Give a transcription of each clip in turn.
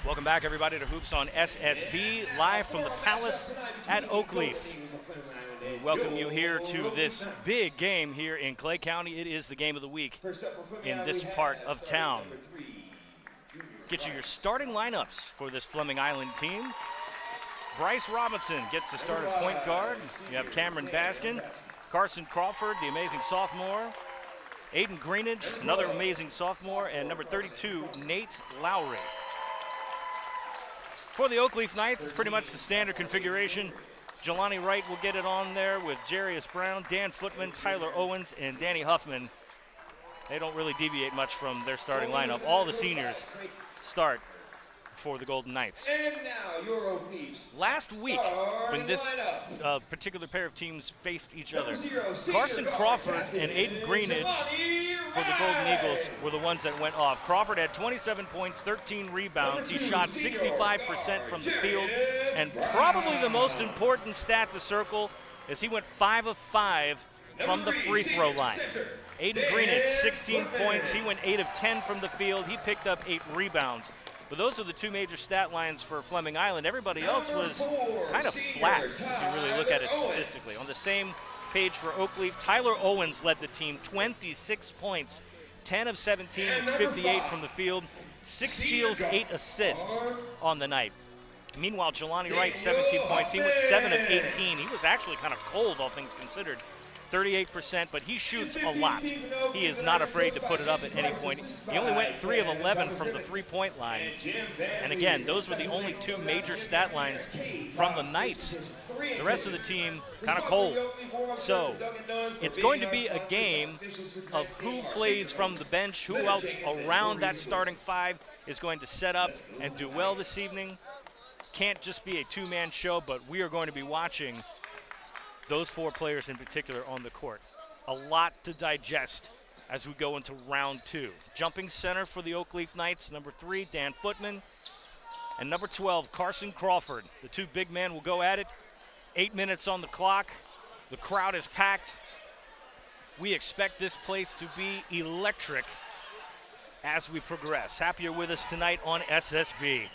Welcome back, everybody, to Hoops on SSB, live from the Palace at Oakleaf. We welcome you here to this big game here in Clay County. It is the game of the week in this part of town. Get you your starting lineups for this Fleming Island team. Bryce Robinson gets the start at point guard. You have Cameron Baskin, Carson Crawford, the amazing sophomore, Aiden Greenidge, another amazing sophomore, and number 32, Nate Lowry. For the Oakleaf Knights, it's pretty much the standard configuration. Jelani Wright will get it on there with Jarius Brown, Dan Footman, Tyler Owens, and Danny Huffman. They don't really deviate much from their starting lineup. All the seniors start for the Golden Knights. And now your Oakleaf's last week, when this particular pair of teams faced each other, 0, Carson Crawford and Aiden Greenidge for the Golden Eagles were the ones that went off. Crawford had 27 points, 13 rebounds. He shot 65% from the field, and probably the most important stat to circle is he went 5 of 5 from the free throw line. Aiden Greenidge, 16 points. He went 8 of 10 from the field. He picked up 8 rebounds. But those are the two major stat lines for Fleming Island. Everybody else was kind of flat if you really look at it statistically. On the same page for Oakleaf, Tyler Owens led the team, 26 points, 10 of 17, it's 58 from the field, 6 steals, 8 assists on the night. Meanwhile, Jelani Wright, 17 points, he went 7 of 18. He was actually kind of cold, all things considered. 38%, but he shoots a lot. He is not afraid to put it up at any point. He only went 3 of 11 from the three-point line. And again, those were the only two major stat lines from the Knights. The rest of the team kind of cold. So it's going to be a game of who plays from the bench, who else around that starting five is going to set up and do well this evening. Can't just be a two-man show, but we are going to be watching those four players in particular on the court. A lot to digest as we go into round two. Jumping center for the Oakleaf Knights, number 3, Dan Footman, and number 12, Carson Crawford. The two big men will go at it. 8 minutes on the clock. The crowd is packed. We expect this place to be electric as we progress. Happy you're with us tonight on SSB.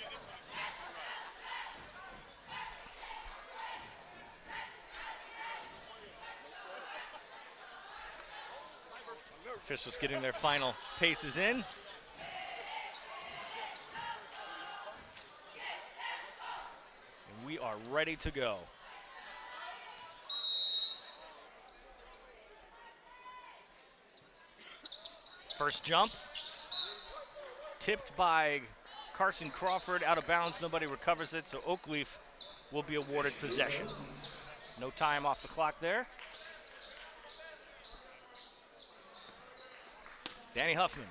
Officials getting their final paces in. And we are ready to go. First jump. Tipped by Carson Crawford, out of bounds, nobody recovers it, so Oakleaf will be awarded possession. No time off the clock there. Danny Huffman,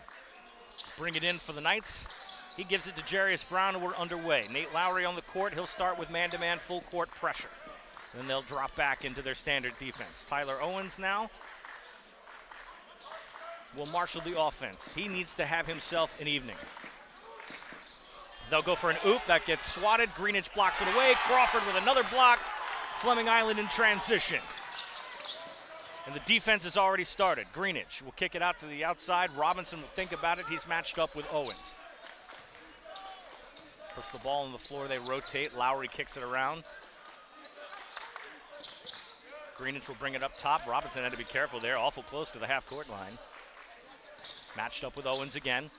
bring it in for the Knights. He gives it to Jarius Brown, and we're underway. Nate Lowry on the court. He'll start with man-to-man full court pressure. Then they'll drop back into their standard defense. Tyler Owens now will marshal the offense. He needs to have himself an evening. They'll go for an oop. That gets swatted. Greenidge blocks it away. Crawford with another block. Fleming Island in transition. And the defense has already started. Greenidge will kick it out to the outside. Robinson will think about it. He's matched up with Owens. Puts the ball on the floor. They rotate. Lowry kicks it around. Greenidge will bring it up top. Robinson had to be careful there. Awful close to the half-court line. Matched up with Owens again.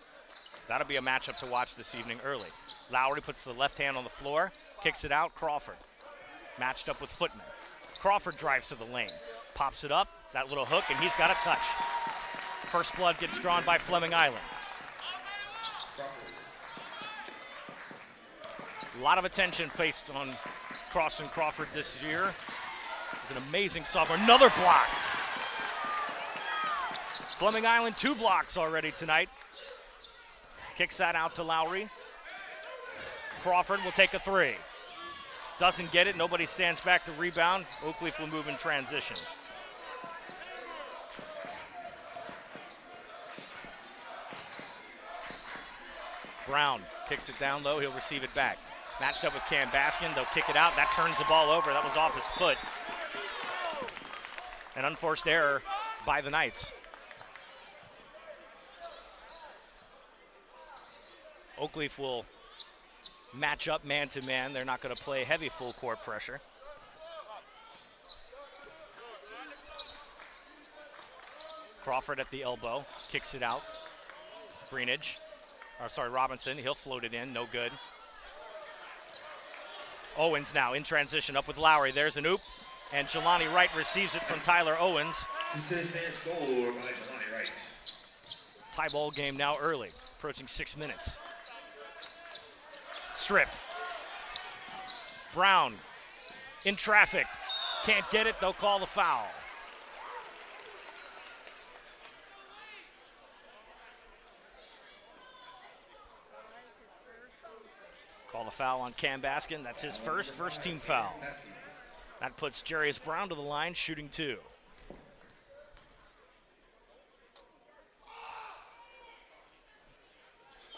That'll be a matchup to watch this evening early. Lowry puts the left hand on the floor. Kicks it out. Crawford. Matched up with Footman. Crawford drives to the lane. Pops it up, that little hook, and he's got a touch. First blood gets drawn by Fleming Island. A lot of attention faced on Carson Crawford this year. He's an amazing sophomore. Another block. Fleming Island, 2 blocks already tonight. Kicks that out to Lowry. Crawford will take a 3. Doesn't get it, nobody stands back to rebound. Oakleaf will move in transition. Brown kicks it down low, he'll receive it back. Matched up with Cam Baskin, they'll kick it out. That turns the ball over, that was off his foot. An unforced error by the Knights. Oakleaf will match up man-to-man. They're not going to play heavy full court pressure. Crawford at the elbow, kicks it out. Robinson, he'll float it in, no good. Owens now in transition, up with Lowry. There's an oop, and Jelani Wright receives it from Tyler Owens. Tie ball game now early, approaching 6 minutes. Stripped. Brown in traffic, can't get it, they'll call the foul. Call the foul on Cam Baskin. That's his first team foul. That puts Jarius Brown to the line, shooting 2.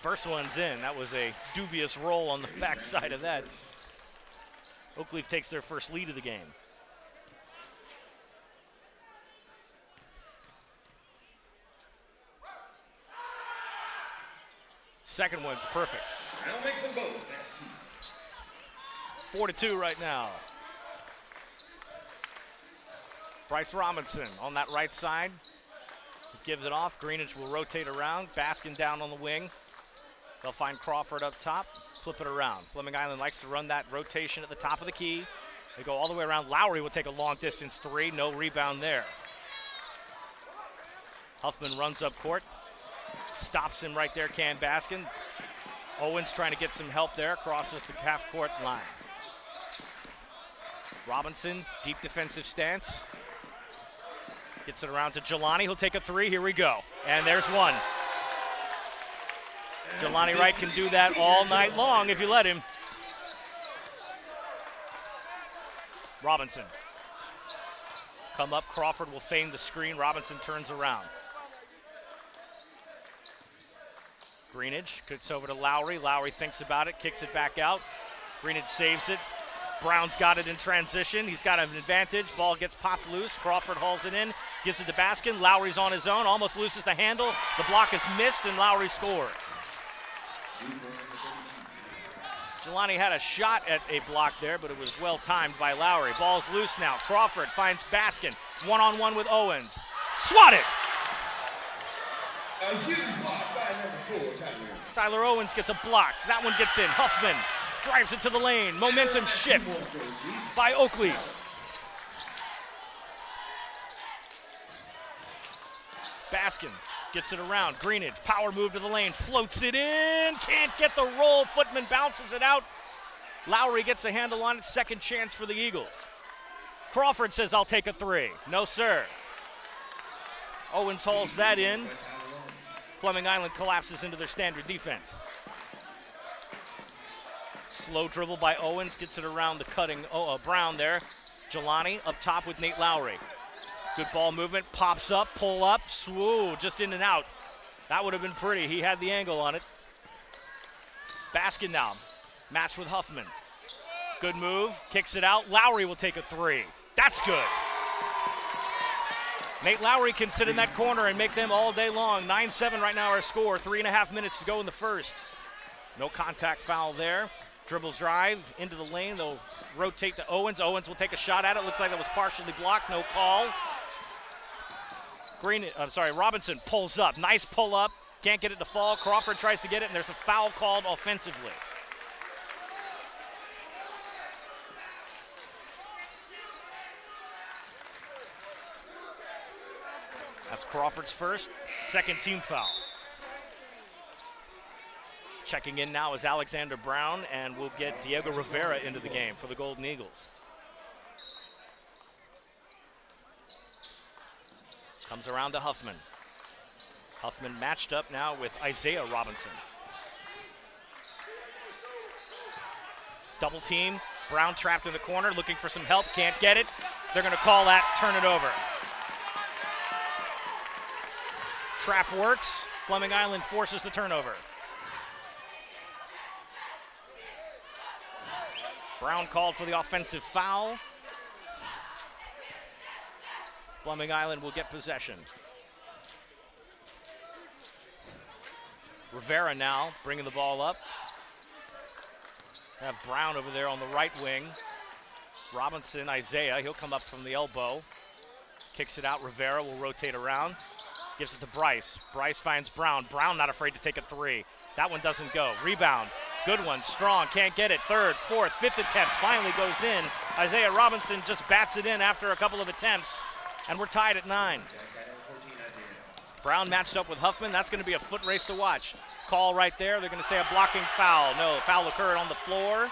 First one's in. That was a dubious roll on the backside of that. Oakleaf takes their first lead of the game. Second one's perfect. 4-2 right now. Bryce Robinson on that right side. Gives it off. Greenidge will rotate around. Baskin down on the wing. They'll find Crawford up top. Flip it around. Fleming Island likes to run that rotation at the top of the key. They go all the way around. Lowry will take a long distance 3. No rebound there. Huffman runs up court. Stops him right there, Cam Baskin. Owens trying to get some help there. Crosses the half-court line. Robinson, deep defensive stance. Gets it around to Jelani. He'll take a 3. Here we go. And there's one. Jelani Wright can do that all night long if you let him. Robinson. Come up. Crawford will feign the screen. Robinson turns around. Greenidge gets over to Lowry. Lowry thinks about it, kicks it back out. Greenidge saves it. Brown's got it in transition. He's got an advantage. Ball gets popped loose. Crawford hauls it in, gives it to Baskin. Lowry's on his own, almost loses the handle. The block is missed, and Lowry scores. Jelani had a shot at a block there, but it was well timed by Lowry. Ball's loose now. Crawford finds Baskin. One-on-one with Owens. Swatted! A huge block by number 4, Tyler Owens gets a block. That one gets in. Huffman drives it to the lane. Momentum shift by Oakleaf. Baskin gets it around. Greenidge, power move to the lane. Floats it in. Can't get the roll. Footman bounces it out. Lowry gets a handle on it. Second chance for the Eagles. Crawford says, I'll take a 3. No, sir. Owens hauls that in. Fleming Island collapses into their standard defense. Slow dribble by Owens, gets it around the cutting Brown there. Jelani up top with Nate Lowry. Good ball movement, pops up, pull up, swoo, just in and out. That would have been pretty. He had the angle on it. Baskin now, matched with Huffman. Good move, kicks it out. Lowry will take a 3. That's good. Nate Lowry can sit in that corner and make them all day long. 9-7 right now our score. 3.5 minutes to go in the first. No contact foul there. Dribbles drive into the lane. They'll rotate to Owens. Owens will take a shot at it. Looks like it was partially blocked. No call. Robinson pulls up. Nice pull up. Can't get it to fall. Crawford tries to get it, and there's a foul called offensively. That's Crawford's first, second team foul. Checking in now is Alexander Brown, and we'll get Diego Rivera into the game for the Golden Eagles. Comes around to Huffman. Huffman matched up now with Isaiah Robinson. Double team, Brown trapped in the corner, looking for some help, can't get it. They're gonna call that, turn it over. Trap works. Fleming Island forces the turnover. Brown called for the offensive foul. Fleming Island will get possession. Rivera now bringing the ball up. Have Brown over there on the right wing. Robinson, Isaiah, he'll come up from the elbow. Kicks it out, Rivera will rotate around. Gives it to Bryce. Bryce finds Brown. Brown not afraid to take a three. That one doesn't go. Rebound, good one, strong, can't get it. Third, fourth, fifth attempt, finally goes in. Isaiah Robinson just bats it in after a couple of attempts, and we're tied at 9. Brown matched up with Huffman. That's going to be a foot race to watch. Call right there. They're going to say a blocking foul. No, foul occurred on the floor.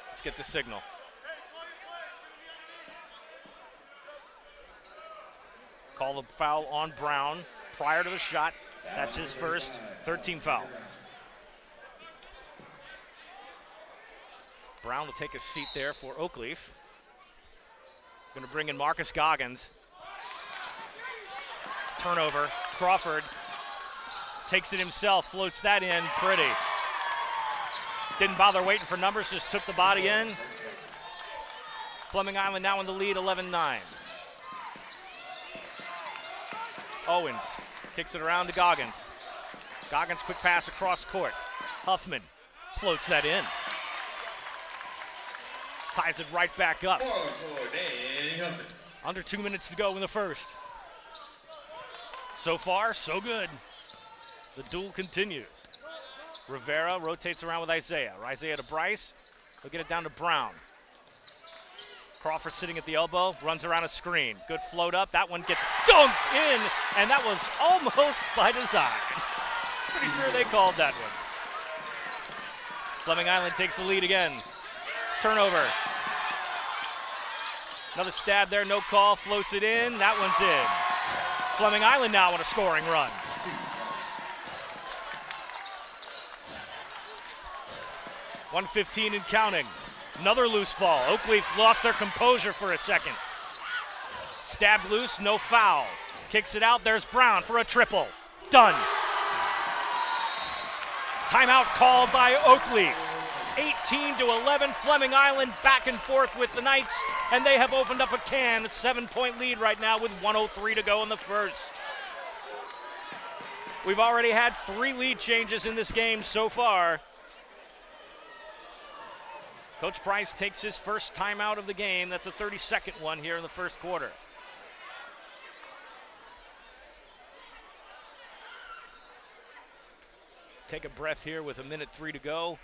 Let's get the signal. Call the foul on Brown prior to the shot. That's his first 13 foul. Brown will take a seat there for Oakleaf. Going to bring in Marcus Goggins. Turnover. Crawford takes it himself, floats that in pretty. Didn't bother waiting for numbers, just took the body in. Fleming Island now in the lead, 11-9. Owens kicks it around to Goggins. Goggins, quick pass across court. Huffman floats that in. Ties it right back up. Under 2 minutes to go in the first. So far, so good. The duel continues. Rivera rotates around with Isaiah. Isaiah to Bryce. He'll get it down to Brown. Crawford sitting at the elbow, runs around a screen. Good float up. That one gets dunked in, and that was almost by design. Pretty sure they called that one. Fleming Island takes the lead again. Turnover. Another stab there, no call, floats it in. That one's in. Fleming Island now on a scoring run. .115 and counting. Another loose ball. Oakleaf lost their composure for a second. Stabbed loose, no foul. Kicks it out, there's Brown for a triple. Done. Timeout called by Oakleaf. 18-11, Fleming Island back and forth with the Knights, and they have opened up a can. A 7-point lead right now with 1:03 to go in the first. We've already had 3 lead changes in this game so far. Coach Price takes his first timeout of the game. That's a 32nd one here in the first quarter. Take a breath here with 1:03 to go.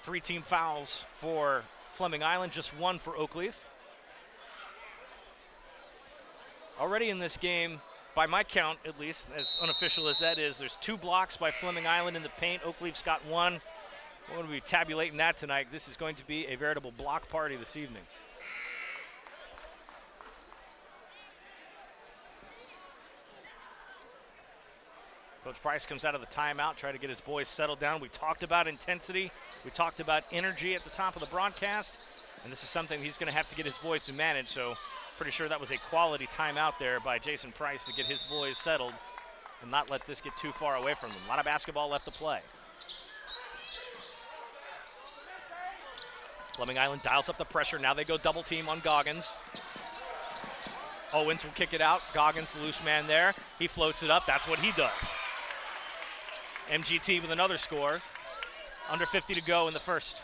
3 team fouls for Fleming Island, just 1 for Oakleaf. Already in this game, by my count at least, as unofficial as that is, there's 2 blocks by Fleming Island in the paint. Oakleaf's got 1. We're going to be tabulating that tonight. This is going to be a veritable block party this evening. Coach Price comes out of the timeout, trying to get his boys settled down. We talked about intensity. We talked about energy at the top of the broadcast. And this is something he's going to have to get his boys to manage. So pretty sure that was a quality timeout there by Jason Price to get his boys settled and not let this get too far away from them. A lot of basketball left to play. Fleming Island dials up the pressure. Now they go double team on Goggins. Owens will kick it out. Goggins, the loose man there. He floats it up. That's what he does. MGT with another score. Under 50 to go in the first.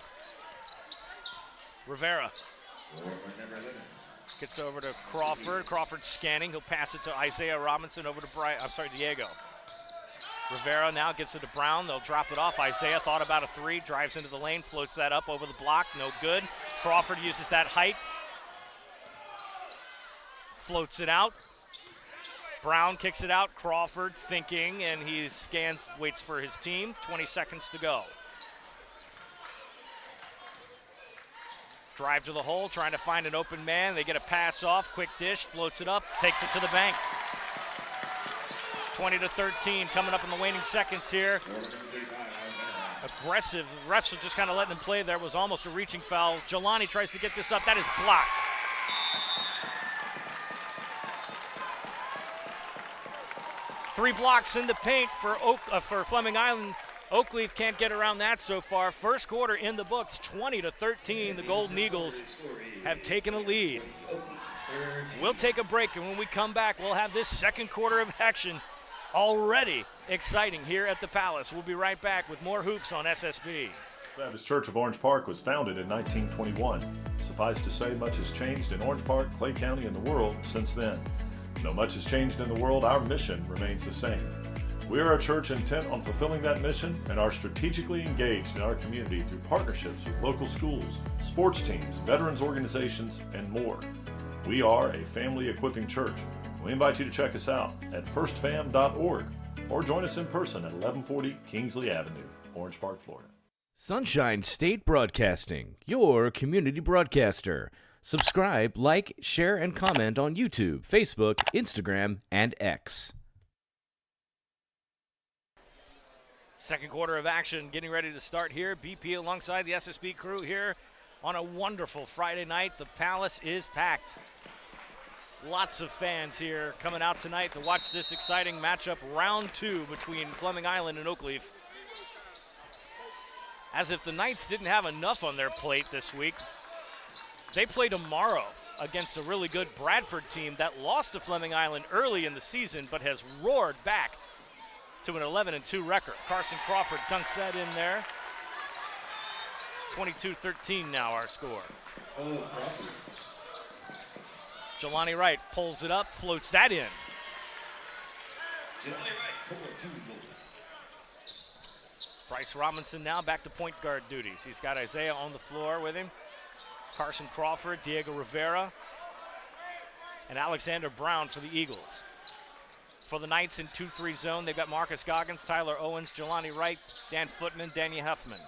Rivera gets over to Crawford. Crawford scanning. He'll pass it to Isaiah Robinson over to Diego. Rivera now gets it to Brown. They'll drop it off. Isaiah thought about a 3, drives into the lane, floats that up over the block. No good. Crawford uses that height. Floats it out. Brown kicks it out. Crawford thinking, and he scans, waits for his team. 20 seconds to go. Drive to the hole, trying to find an open man. They get a pass off. Quick dish, floats it up, takes it to the bank. 20-13 coming up in the waning seconds here. Aggressive. Refs are just kind of letting him play there. Was almost a reaching foul. Jelani tries to get this up. That is blocked. Three blocks in the paint for Fleming Island. Oakleaf can't get around that so far. First quarter in the books, 20-13. The Golden Eagles have taken a lead. We'll take a break, and when we come back, we'll have this second quarter of action already exciting here at the Palace. We'll be right back with more hoops on SSB. Baptist Church of Orange Park was founded in 1921. Suffice to say, much has changed in Orange Park, Clay County, and the world since then. Though much has changed in the world, our mission remains the same. We are a church intent on fulfilling that mission and are strategically engaged in our community through partnerships with local schools, sports teams, veterans organizations, and more. We are a family equipping church. We invite you to check us out at firstfam.org or join us in person at 1140 Kingsley Avenue, Orange Park, Florida. Sunshine State Broadcasting, your community broadcaster. Subscribe, like, share, and comment on YouTube, Facebook, Instagram, and X. Second quarter of action getting ready to start here. BP alongside the SSB crew here on a wonderful Friday night. The Palace is packed. Lots of fans here coming out tonight to watch this exciting matchup, round 2 between Fleming Island and Oakleaf. As if the Knights didn't have enough on their plate this week, they play tomorrow against a really good Bradford team that lost to Fleming Island early in the season but has roared back to an 11-2 record. Carson Crawford dunks that in there. 22-13 now our score. Jelani Wright pulls it up, floats that in. Bryce Robinson now back to point guard duties. He's got Isaiah on the floor with him. Carson Crawford, Diego Rivera, and Alexander Brown for the Eagles. For the Knights in 2-3 zone, they've got Marcus Goggins, Tyler Owens, Jelani Wright, Dan Footman, Danny Huffman.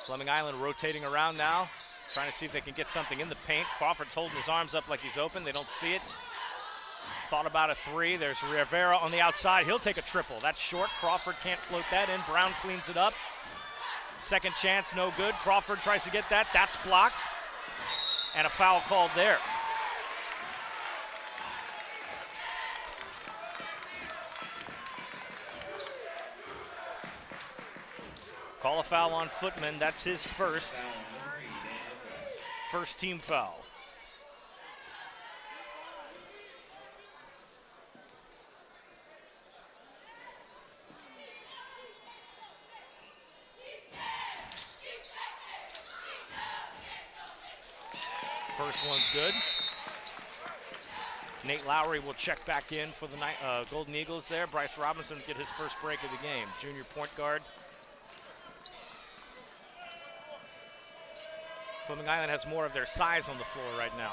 Fleming Island rotating around now, trying to see if they can get something in the paint. Crawford's holding his arms up like he's open. They don't see it. Thought about a 3. There's Rivera on the outside. He'll take a triple. That's short. Crawford can't float that in. Brown cleans it up. Second chance, no good. Crawford tries to get that. That's blocked. And a foul called there. Call a foul on Footman. That's his first team foul. First one's good. Nate Lowry will check back in for the Golden Eagles there. Bryce Robinson will get his first break of the game. Junior point guard. Fleming Island has more of their size on the floor right now.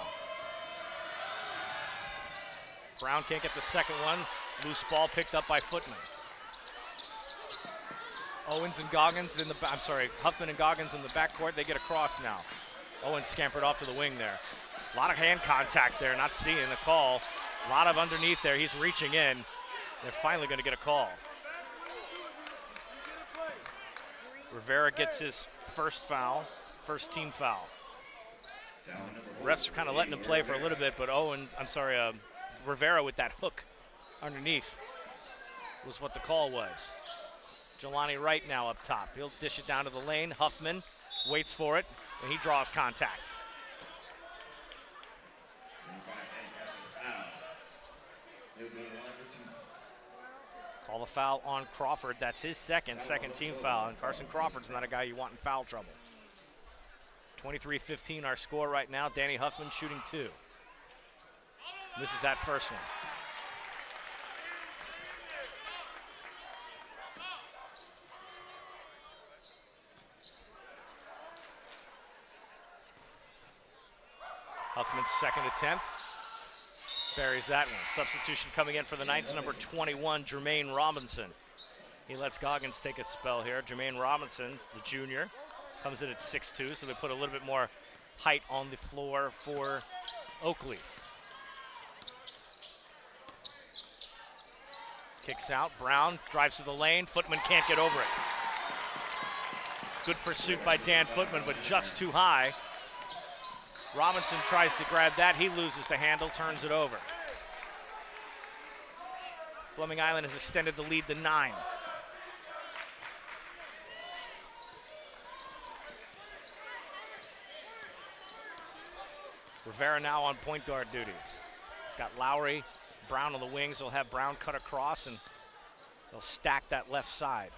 Brown can't get the second one. Loose ball picked up by Footman. Owens and Goggins in the Huffman and Goggins in the backcourt. They get across now. Owens scampered off to the wing there. A lot of hand contact there, not seeing the call. A lot of underneath there. He's reaching in. They're finally going to get a call. Rivera gets his first foul, first team foul. Refs are kind of letting him play for a little bit, but Rivera with that hook underneath was what the call was. Jelani Wright now up top. He'll dish it down to the lane. Huffman waits for it, and he draws contact. Call a foul on Crawford. That's his second team foul, and Carson Crawford's not a guy you want in foul trouble. 23-15 our score right now. Danny Huffman shooting 2. This is that first one. Huffman's second attempt. Buries that one. Substitution coming in for the Knights, number 21, Jermaine Robinson. He lets Goggins take a spell here. Jermaine Robinson, the junior, comes in at 6'2", so they put a little bit more height on the floor for Oakleaf. Kicks out. Brown drives to the lane. Footman can't get over it. Good pursuit by Dan Footman, but just too high. Robinson tries to grab that. He loses the handle, turns it over. Fleming Island has extended the lead to 9. Rivera now on point guard duties. He's got Lowry Brown on the wings. They'll have Brown cut across, and they'll stack that left side.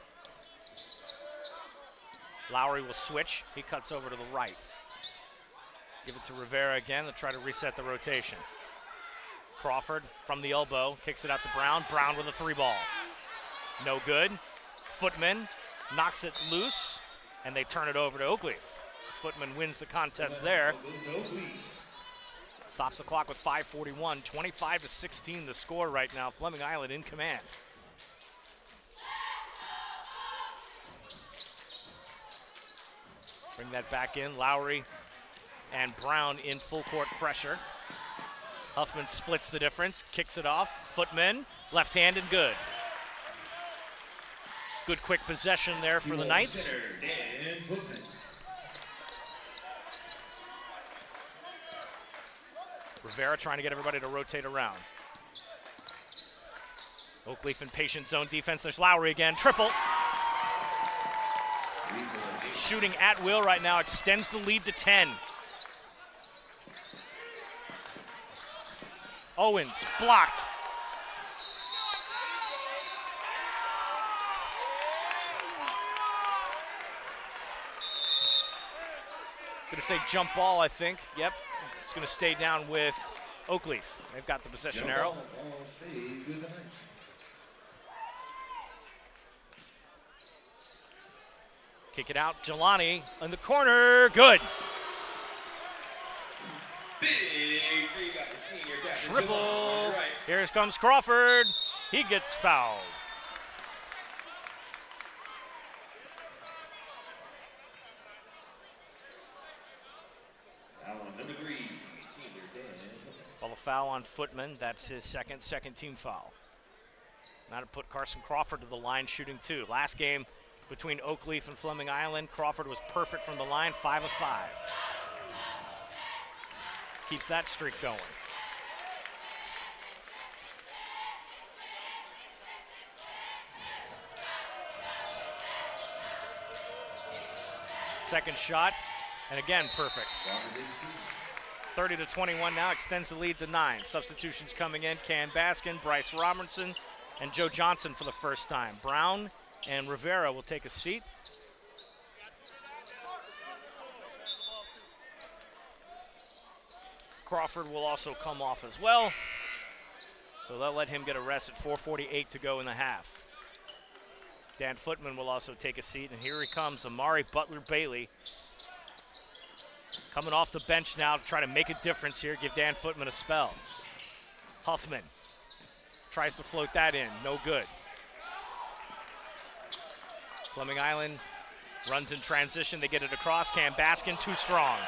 Lowry will switch. He cuts over to the right. Give it to Rivera again. They'll try to reset the rotation. Crawford from the elbow, kicks it out to Brown. Brown with a 3-ball. No good. Footman knocks it loose, and they turn it over to Oakleaf. Footman wins the contest there. Stops the clock with 5:41. 25-16 the score right now. Fleming Island in command. Bring that back in. Lowry and Brown in full court pressure. Huffman splits the difference, kicks it off. Footman, left-handed, good. Good quick possession there for the Knights. Rivera trying to get everybody to rotate around. Oakleaf in patient zone defense. There's Lowry again, triple. Shooting at will right now, extends the lead to 10. Owens blocked. Gonna say jump ball, I think. Yep, it's gonna stay down with Oakleaf. They've got the possession arrow. Kick it out, Jelani in the corner, good. Triple. Here comes Crawford. He gets fouled. Call a foul on Footman. That's his second team foul. Now to put Carson Crawford to the line, shooting 2. Last game between Oakleaf and Fleming Island, Crawford was perfect from the line, 5 of 5. Keeps that streak going. Second shot, and again, perfect. 30-21 now, extends the lead to 9. Substitutions coming in, Cam Baskin, Bryce Robertson, and Joe Johnson for the first time. Brown and Rivera will take a seat. Crawford will also come off as well. So they'll let him get a rest at 4:48 to go in the half. Dan Footman will also take a seat, and here he comes, Amari Butler-Bailey. Coming off the bench now to try to make a difference here, give Dan Footman a spell. Huffman tries to float that in, no good. Fleming Island runs in transition, they get it across, Cam Baskin, too strong.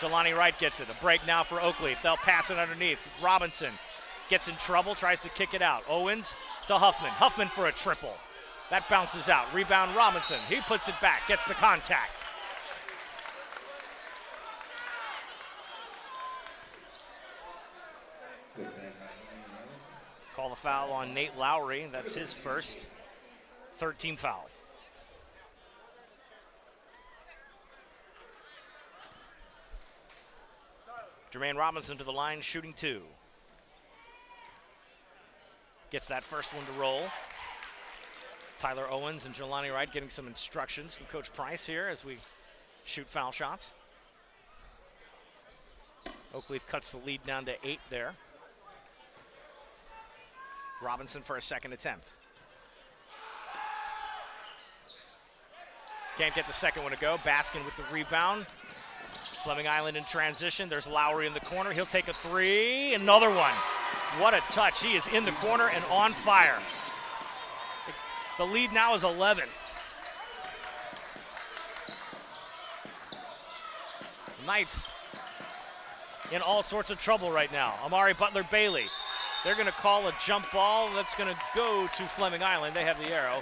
Jelani Wright gets it, a break now for Oakleaf, they'll pass it underneath. Robinson gets in trouble, tries to kick it out. Owens to Huffman, Huffman for a triple. That bounces out, rebound Robinson, he puts it back, gets the contact. Call the foul on Nate Lowry, that's his first, 13 foul. Jermaine Robinson to the line, shooting 2. Gets that first one to roll. Tyler Owens and Jelani Wright getting some instructions from Coach Price here as we shoot foul shots. Oakleaf cuts the lead down to 8 there. Robinson for a second attempt. Can't get the second one to go. Baskin with the rebound. Fleming Island in transition. There's Lowry in the corner. He'll take a 3. Another one. What a touch. He is in the corner and on fire. The lead now is 11. Knights in all sorts of trouble right now. Amari Butler-Bailey. They're going to call a jump ball that's going to go to Fleming Island. They have the arrow.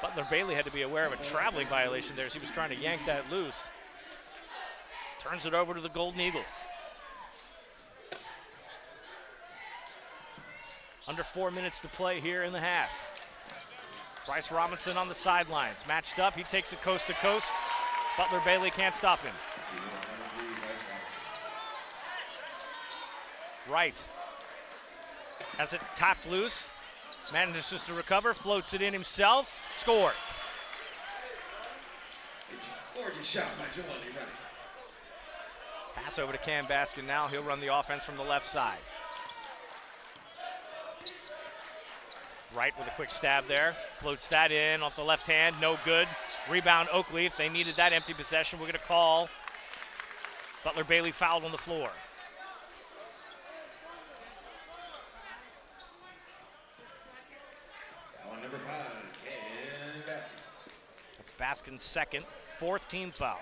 Butler-Bailey had to be aware of a traveling violation there as he was trying to yank that loose. Turns it over to the Golden Eagles. Under 4 minutes to play here in the half. Bryce Robinson on the sidelines. Matched up, he takes it coast to coast. Butler-Bailey can't stop him. Wright Has it tapped loose. Manages to recover, floats it in himself, scores. Gorgeous shot by Jelani Wright. Pass over to Cam Baskin now. He'll run the offense from the left side. Wright with a quick stab there. Floats that in off the left hand. No good. Rebound Oakleaf. They needed that empty possession. We're going to call Butler Bailey fouled on the floor. Foul number 5, Cam Baskin. That's Baskin's second, fourth team foul.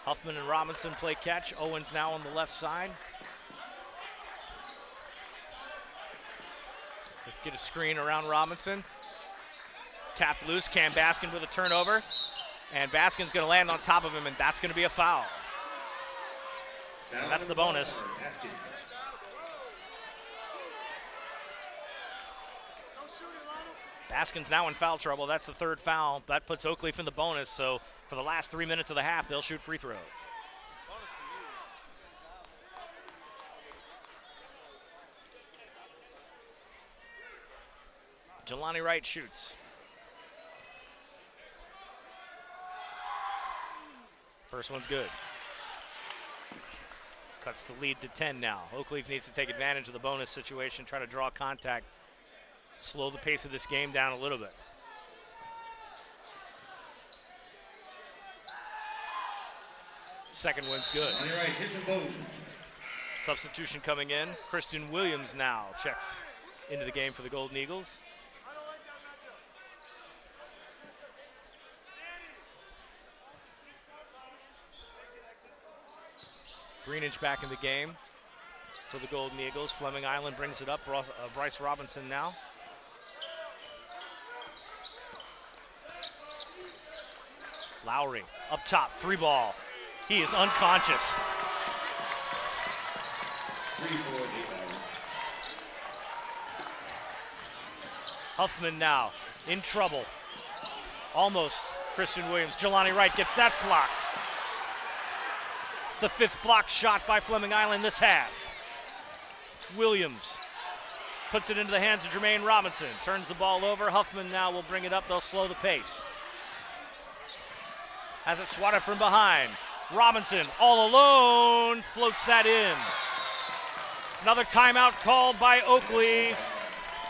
Huffman and Robinson play catch. Owens now on the left side. Get a screen around Robinson. Tapped loose. Cam Baskin with a turnover. And Baskin's going to land on top of him, and that's going to be a foul. And that's the bonus. Baskin's now in foul trouble. That's the third foul. That puts Oakleaf in the bonus. So for the last 3 minutes of the half, they'll shoot free throws. Jelani Wright shoots. First one's good. Cuts the lead to 10 now. Oakleaf needs to take advantage of the bonus situation, try to draw contact, slow the pace of this game down a little bit. Second one's good. Substitution coming in. Christian Williams now checks into the game for the Golden Eagles. Greenidge back in the game for the Golden Eagles. Fleming Island brings it up. Bryce Robinson now. Lowry up top, 3-ball. He is unconscious. Huffman now in trouble. Almost Christian Williams. Jelani Wright gets that blocked. It's the fifth block shot by Fleming Island this half. Williams puts it into the hands of Jermaine Robinson. Turns the ball over. Huffman now will bring it up. They'll slow the pace. Has it swatted from behind. Robinson all alone floats that in. Another timeout called by Oakleaf.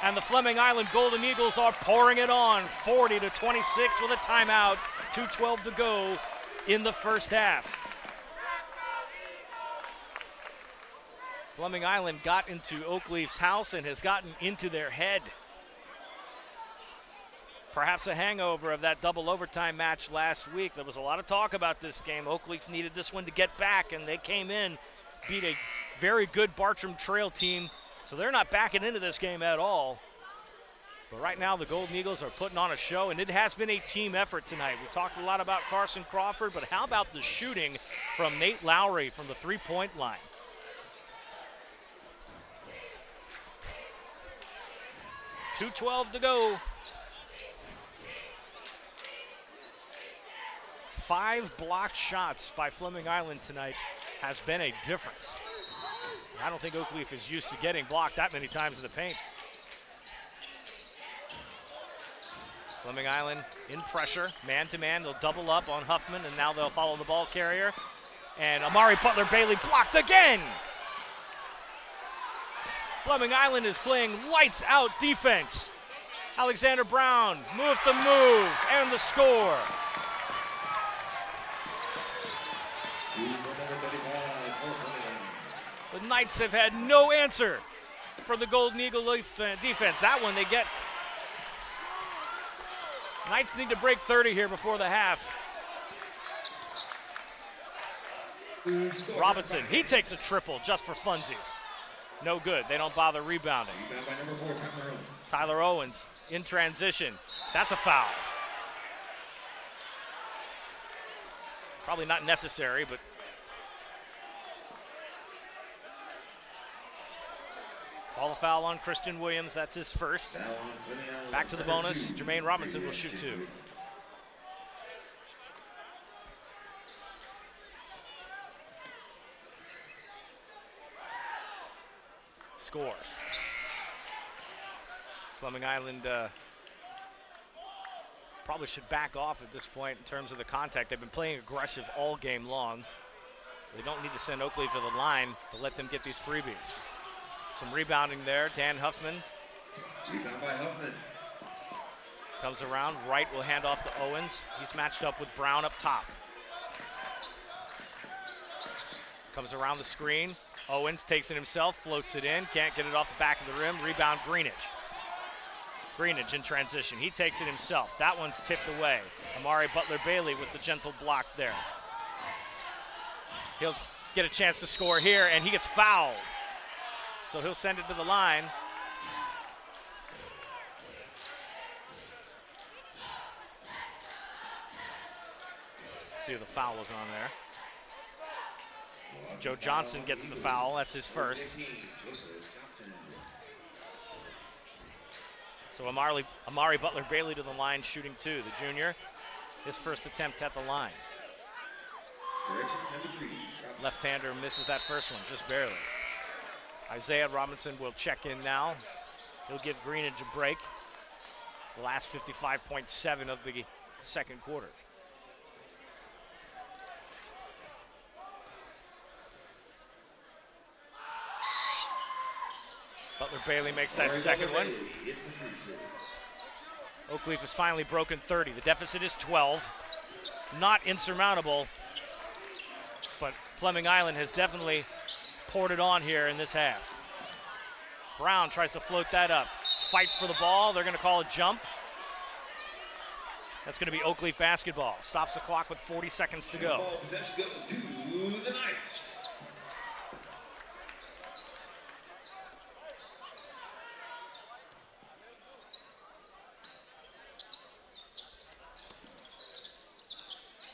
And the Fleming Island Golden Eagles are pouring it on. 40-26 with a timeout. 2:12 to go in the first half. Fleming Island got into Oakleaf's house and has gotten into their head. Perhaps a hangover of that double overtime match last week. There was a lot of talk about this game. Oakleaf needed this one to get back, and they came in, beat a very good Bartram Trail team, so they're not backing into this game at all. But right now, the Golden Eagles are putting on a show, and it has been a team effort tonight. We talked a lot about Carson Crawford, but how about the shooting from Nate Lowry from the three-point line? .212 to go. 5 blocked shots by Fleming Island tonight has been a difference. I don't think Oakleaf is used to getting blocked that many times in the paint. Fleming Island in pressure, man-to-man. They'll double up on Huffman, and now they'll follow the ball carrier. And Amari Butler Bailey blocked again. Fleming Island is playing lights-out defense. Alexander Brown moved the move and the score. The Knights have had no answer for the Golden Eagle defense. That one they get. Knights need to break 30 here before the half. Robinson, he takes a triple just for funsies. No good. They don't bother rebounding. Tyler Owens in transition. That's a foul. Probably not necessary, but call a foul on Christian Williams. That's his first. Back to the bonus. Jermaine Robinson will shoot 2. scores. Fleming Island probably should back off at this point in terms of the contact. They've been playing aggressive all game long. They don't need to send Oakleaf to the line to let them get these freebies. Some rebounding there. Dan Huffman Rebound by Huffman. comes around. Wright will hand off to Owens. He's matched up with Brown up top. Comes around the screen. Owens takes it himself, floats it in. Can't get it off the back of the rim. Rebound Greenidge. Greenidge in transition. He takes it himself. That one's tipped away. Amari Butler-Bailey with the gentle block there. He'll get a chance to score here, and he gets fouled. So he'll send it to the line. Let's see if the foul was on there. Joe Johnson gets the foul. That's his first. So Amari Butler-Bailey to the line, shooting two. The junior, his first attempt at the line. Left-hander misses that first one, just barely. Isaiah Robinson will check in now. He'll give Greenidge a break. The last 55.7 of the second quarter. Butler-Bailey makes that second one. Oakleaf has finally broken 30. The deficit is 12. Not insurmountable, but Fleming Island has definitely poured it on here in this half. Brown tries to float that up. Fight for the ball. They're going to call a jump. That's going to be Oakleaf basketball. Stops the clock with 40 seconds to go. Ball possession goes to the Knights.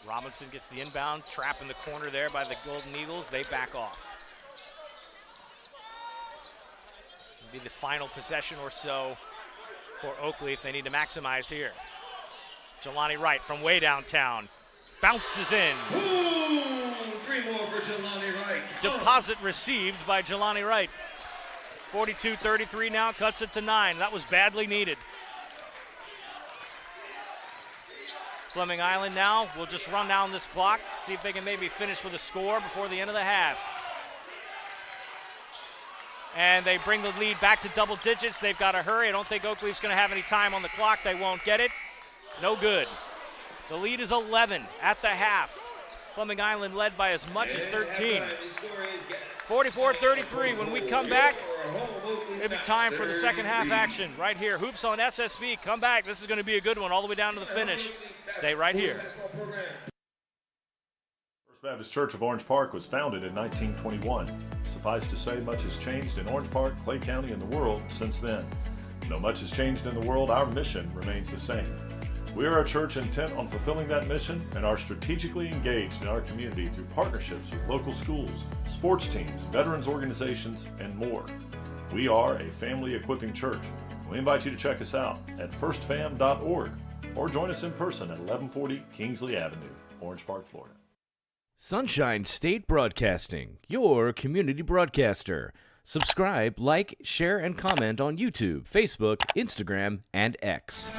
Robinson gets the inbound, trap in the corner there by the Golden Eagles. They back off. It'll be the final possession or so for Oakleaf. They need to maximize here. Jelani Wright from way downtown. Bounces in. Ooh, 3 more for Jelani Wright. Deposit received by Jelani Wright. 42-33 now, cuts it to 9. That was badly needed. Fleming Island now will just run down this clock, see if they can maybe finish with a score before the end of the half. And they bring the lead back to double digits. They've got to hurry. I don't think Oakleaf's going to have any time on the clock. They won't get it. No good. The lead is 11 at the half. Fleming Island led by as much as 13. 44-33. When we come back, it'll be time for the second half action right here. Hoops on SSB. Come back. This is going to be a good one all the way down to the finish. Stay right here. First Baptist Church of Orange Park was founded in 1921. Suffice to say, much has changed in Orange Park, Clay County, and the world since then. Though much has changed in the world, our mission remains the same. We are a church intent on fulfilling that mission and are strategically engaged in our community through partnerships with local schools, sports teams, veterans organizations, and more. We are a family equipping church. We invite you to check us out at firstfam.org or join us in person at 1140 Kingsley Avenue, Orange Park, Florida. Sunshine State Broadcasting, your community broadcaster. Subscribe, like, share, and comment on YouTube, Facebook, Instagram, and X.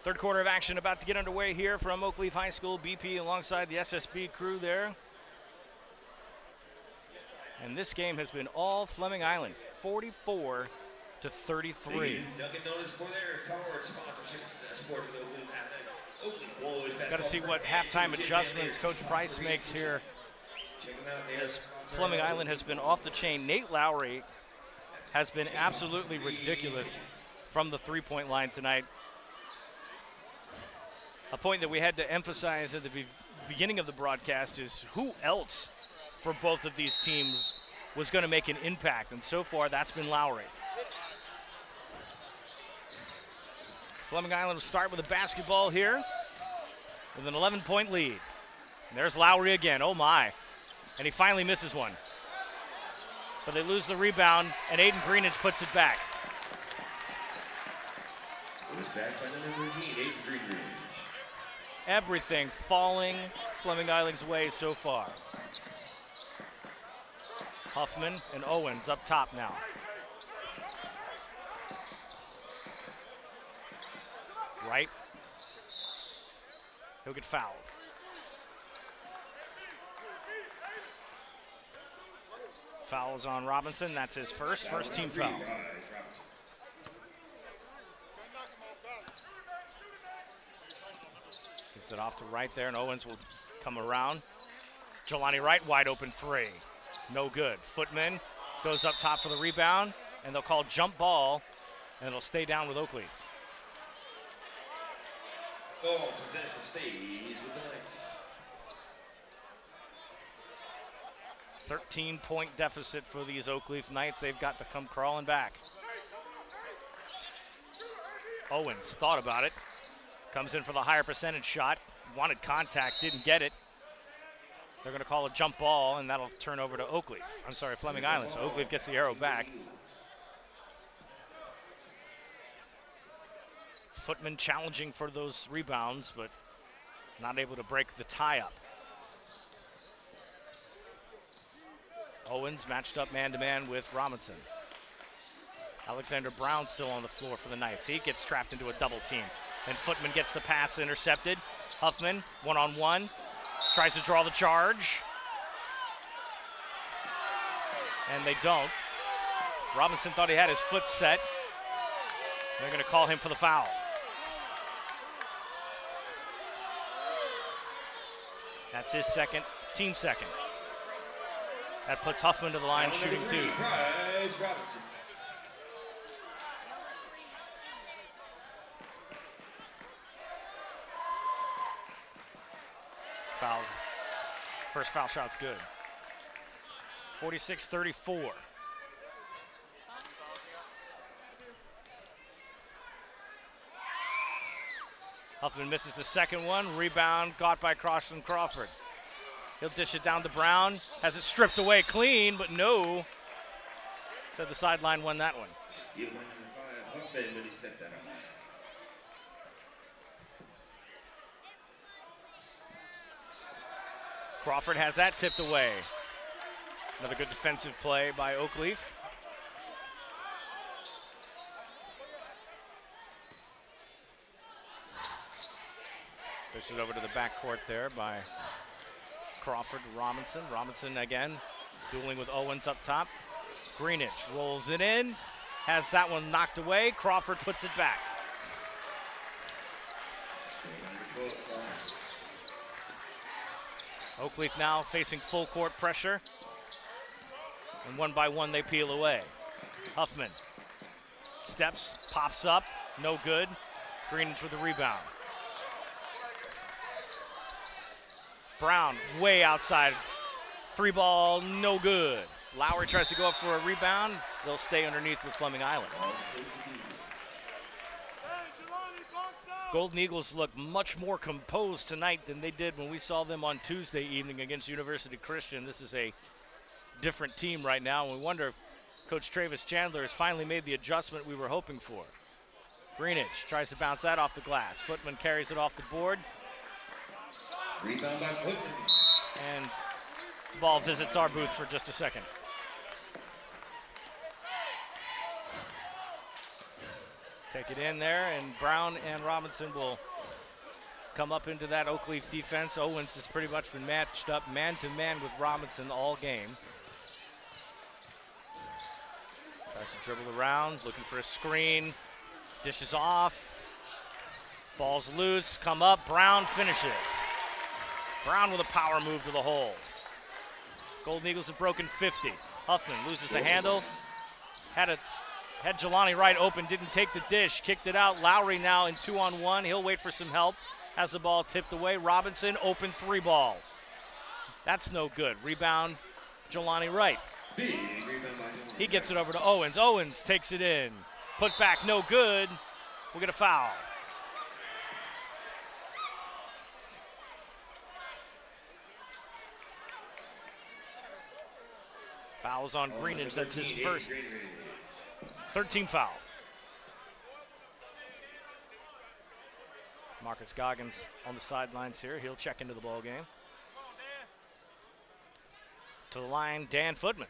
Third quarter of action about to get underway here from Oakleaf High School. BP alongside the SSB crew there. And this game has been all Fleming Island, 44-33. Got to see what halftime adjustments Coach Price makes here, as Fleming Island has been off the chain. Nate Lowry has been absolutely ridiculous from the three-point line tonight. A point that we had to emphasize at the beginning of the broadcast is who else for both of these teams was going to make an impact, and so far that's been Lowry. Fleming Island will start with a basketball here with an 11-point lead. And there's Lowry again, oh my. And he finally misses one. But they lose the rebound, and Aiden Greenidge puts it back. It was back by number 13, Aiden Greenidge. Everything falling Fleming Island's way so far. Huffman and Owens up top now. Right. He'll get fouled. Fouls on Robinson. That's his first team foul. Gives it off to Wright there, and Owens will come around. Jelani Wright, wide open three. No good. Footman goes up top for the rebound, and they'll call jump ball, and it'll stay down with Oakleaf. Oh, possession stays with the Knights. 13-point deficit for these Oakleaf Knights. They've got to come crawling back. Owens thought about it. Comes in for the higher percentage shot. Wanted contact, didn't get it. They're going to call a jump ball, and that'll turn over to Oakleaf. I'm sorry, Fleming Island. So Oakleaf gets the arrow back. Footman challenging for those rebounds, but not able to break the tie-up. Owens matched up man-to-man with Robinson. Alexander Brown still on the floor for the Knights. He gets trapped into a double team. And Footman gets the pass intercepted. Huffman, one-on-one, tries to draw the charge. And they don't. Robinson thought he had his foot set. They're going to call him for the foul. That's his second, team second. That puts Huffman to the line shooting two. Prize Robinson. Fouls. First foul shot's good. 46-34. Huffman misses the second one. Rebound got by Crossan Crawford. He'll dish it down to Brown. Has it stripped away clean, but no. Said the sideline won that one. He won the Huffman when he stepped out. Crawford has that tipped away. Another good defensive play by Oakleaf. Push it over to the backcourt there by Crawford to Robinson. Robinson again, dueling with Owens up top. Greenidge rolls it in, has that one knocked away. Crawford puts it back. Oakleaf now facing full court pressure. And one by one they peel away. Huffman steps, pops up, no good. Greenidge with the rebound. Brown way outside. Three ball, no good. Lowry tries to go up for a rebound. They'll stay underneath with Fleming Island. Golden Eagles look much more composed tonight than they did when we saw them on Tuesday evening against University Christian. This is a different team right now, and we wonder if Coach Travis Chandler has finally made the adjustment we were hoping for. Greenidge tries to bounce that off the glass. Footman carries it off the board. Rebound by Footman. And the ball visits our booth for just a second. Take it in there, and Brown and Robinson will come up into that Oakleaf defense. Owens has pretty much been matched up man-to-man with Robinson all game. Tries to dribble around, looking for a screen. Dishes off. Ball's loose, come up, Brown finishes. Brown with a power move to the hole. Golden Eagles have broken 50. Huffman loses a handle. Had Jelani Wright open, didn't take the dish, kicked it out. Lowry now in 2-on-1. He'll wait for some help. Has the ball tipped away. Robinson, open 3 ball. That's no good. Rebound, Jelani Wright. He gets it over to Owens. Owens takes it in. Put back, no good. We'll get a foul. Fouls on Greenidge, that's his first. 13 foul. Marcus Goggins on the sidelines here. He'll check into the ball game. To the line, Dan Footman.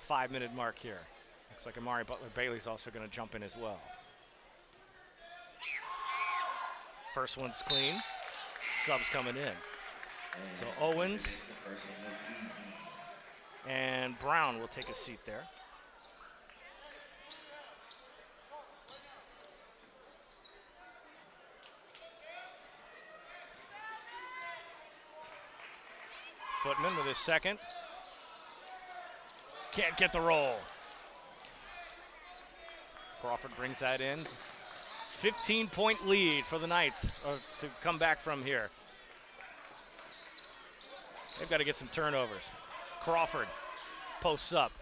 5-minute mark here. Looks like Amari Butler-Bailey's also going to jump in as well. First one's clean. Subs coming in. So Owens and Brown will take a seat there. Footman with his second. Can't get the roll. Crawford brings that in. 15-point lead for the Knights to come back from here. They've got to get some turnovers. Crawford posts up.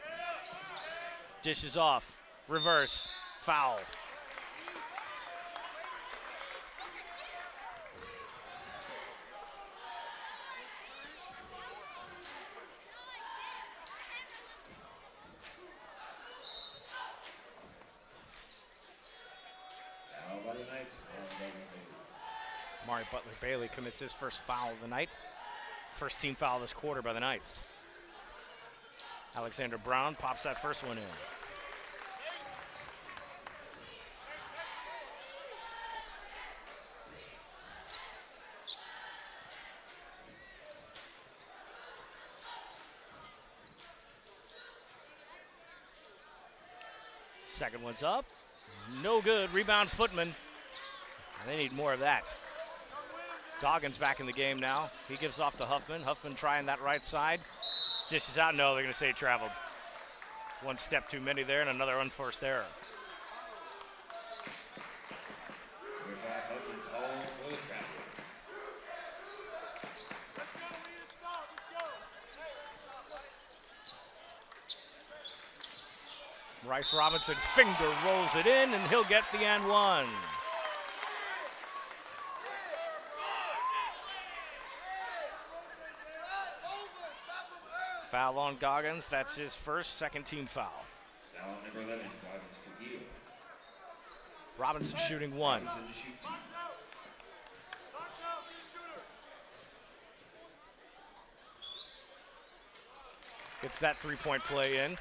Dishes off. Reverse. Foul. Amari Butler-Bailey commits his first foul of the night. First team foul this quarter by the Knights. Alexander Brown pops that first one in. Second one's up. No good. Rebound Footman. They need more of that. Goggins back in the game now. He gives off to Huffman. Huffman trying that right side. Dishes out. No, they're going to say he traveled. One step too many there and another unforced error. Bryce Robinson finger rolls it in, and he'll get the and one. Foul on Goggins. That's his first second team foul. Foul number 11, Goggins to heel. Robinson shooting one. Gets that three-point play in.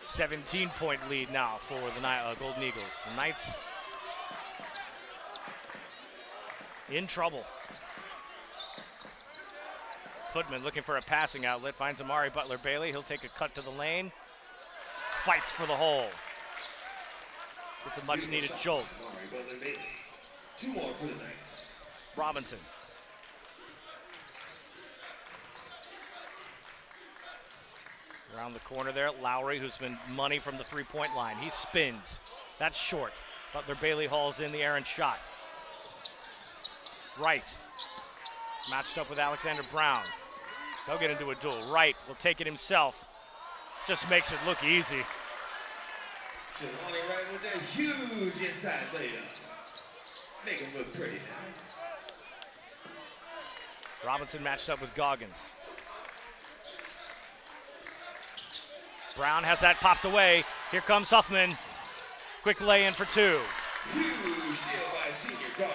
17-point lead now for the Golden Eagles. The Knights in trouble. Footman looking for a passing outlet, finds Amari Butler-Bailey. He'll take a cut to the lane. Fights for the hole. Gets a much-needed jolt. Two more for the Knights. Robinson. Around the corner there, Lowry, who's been money from the three-point line. He spins. That's short. Butler-Bailey hauls in the errant shot. Wright. Matched up with Alexander Brown. They'll get into a duel. Wright will take it himself. Just makes it look easy. Jelani Wright with a huge inside layup. Make him look pretty now. Robinson matched up with Goggins. Brown has that popped away. Here comes Huffman. Quick lay-in for two. Huge deal by senior guard.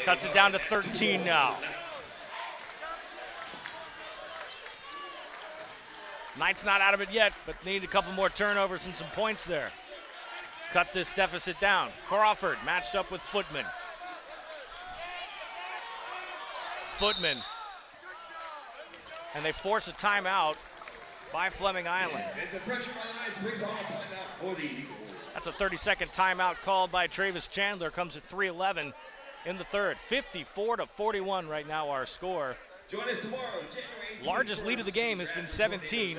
Cuts it down to 13 now. Knights not out of it yet, but need a couple more turnovers and some points there. Cut this deficit down. Crawford matched up with Footman. Footman. And they force a timeout by Fleming Island. That's a 30-second timeout called by Travis Chandler. Comes at 3:11 in the third. 54-41 right now our score. Join us tomorrow, Largest lead of the game has been 17.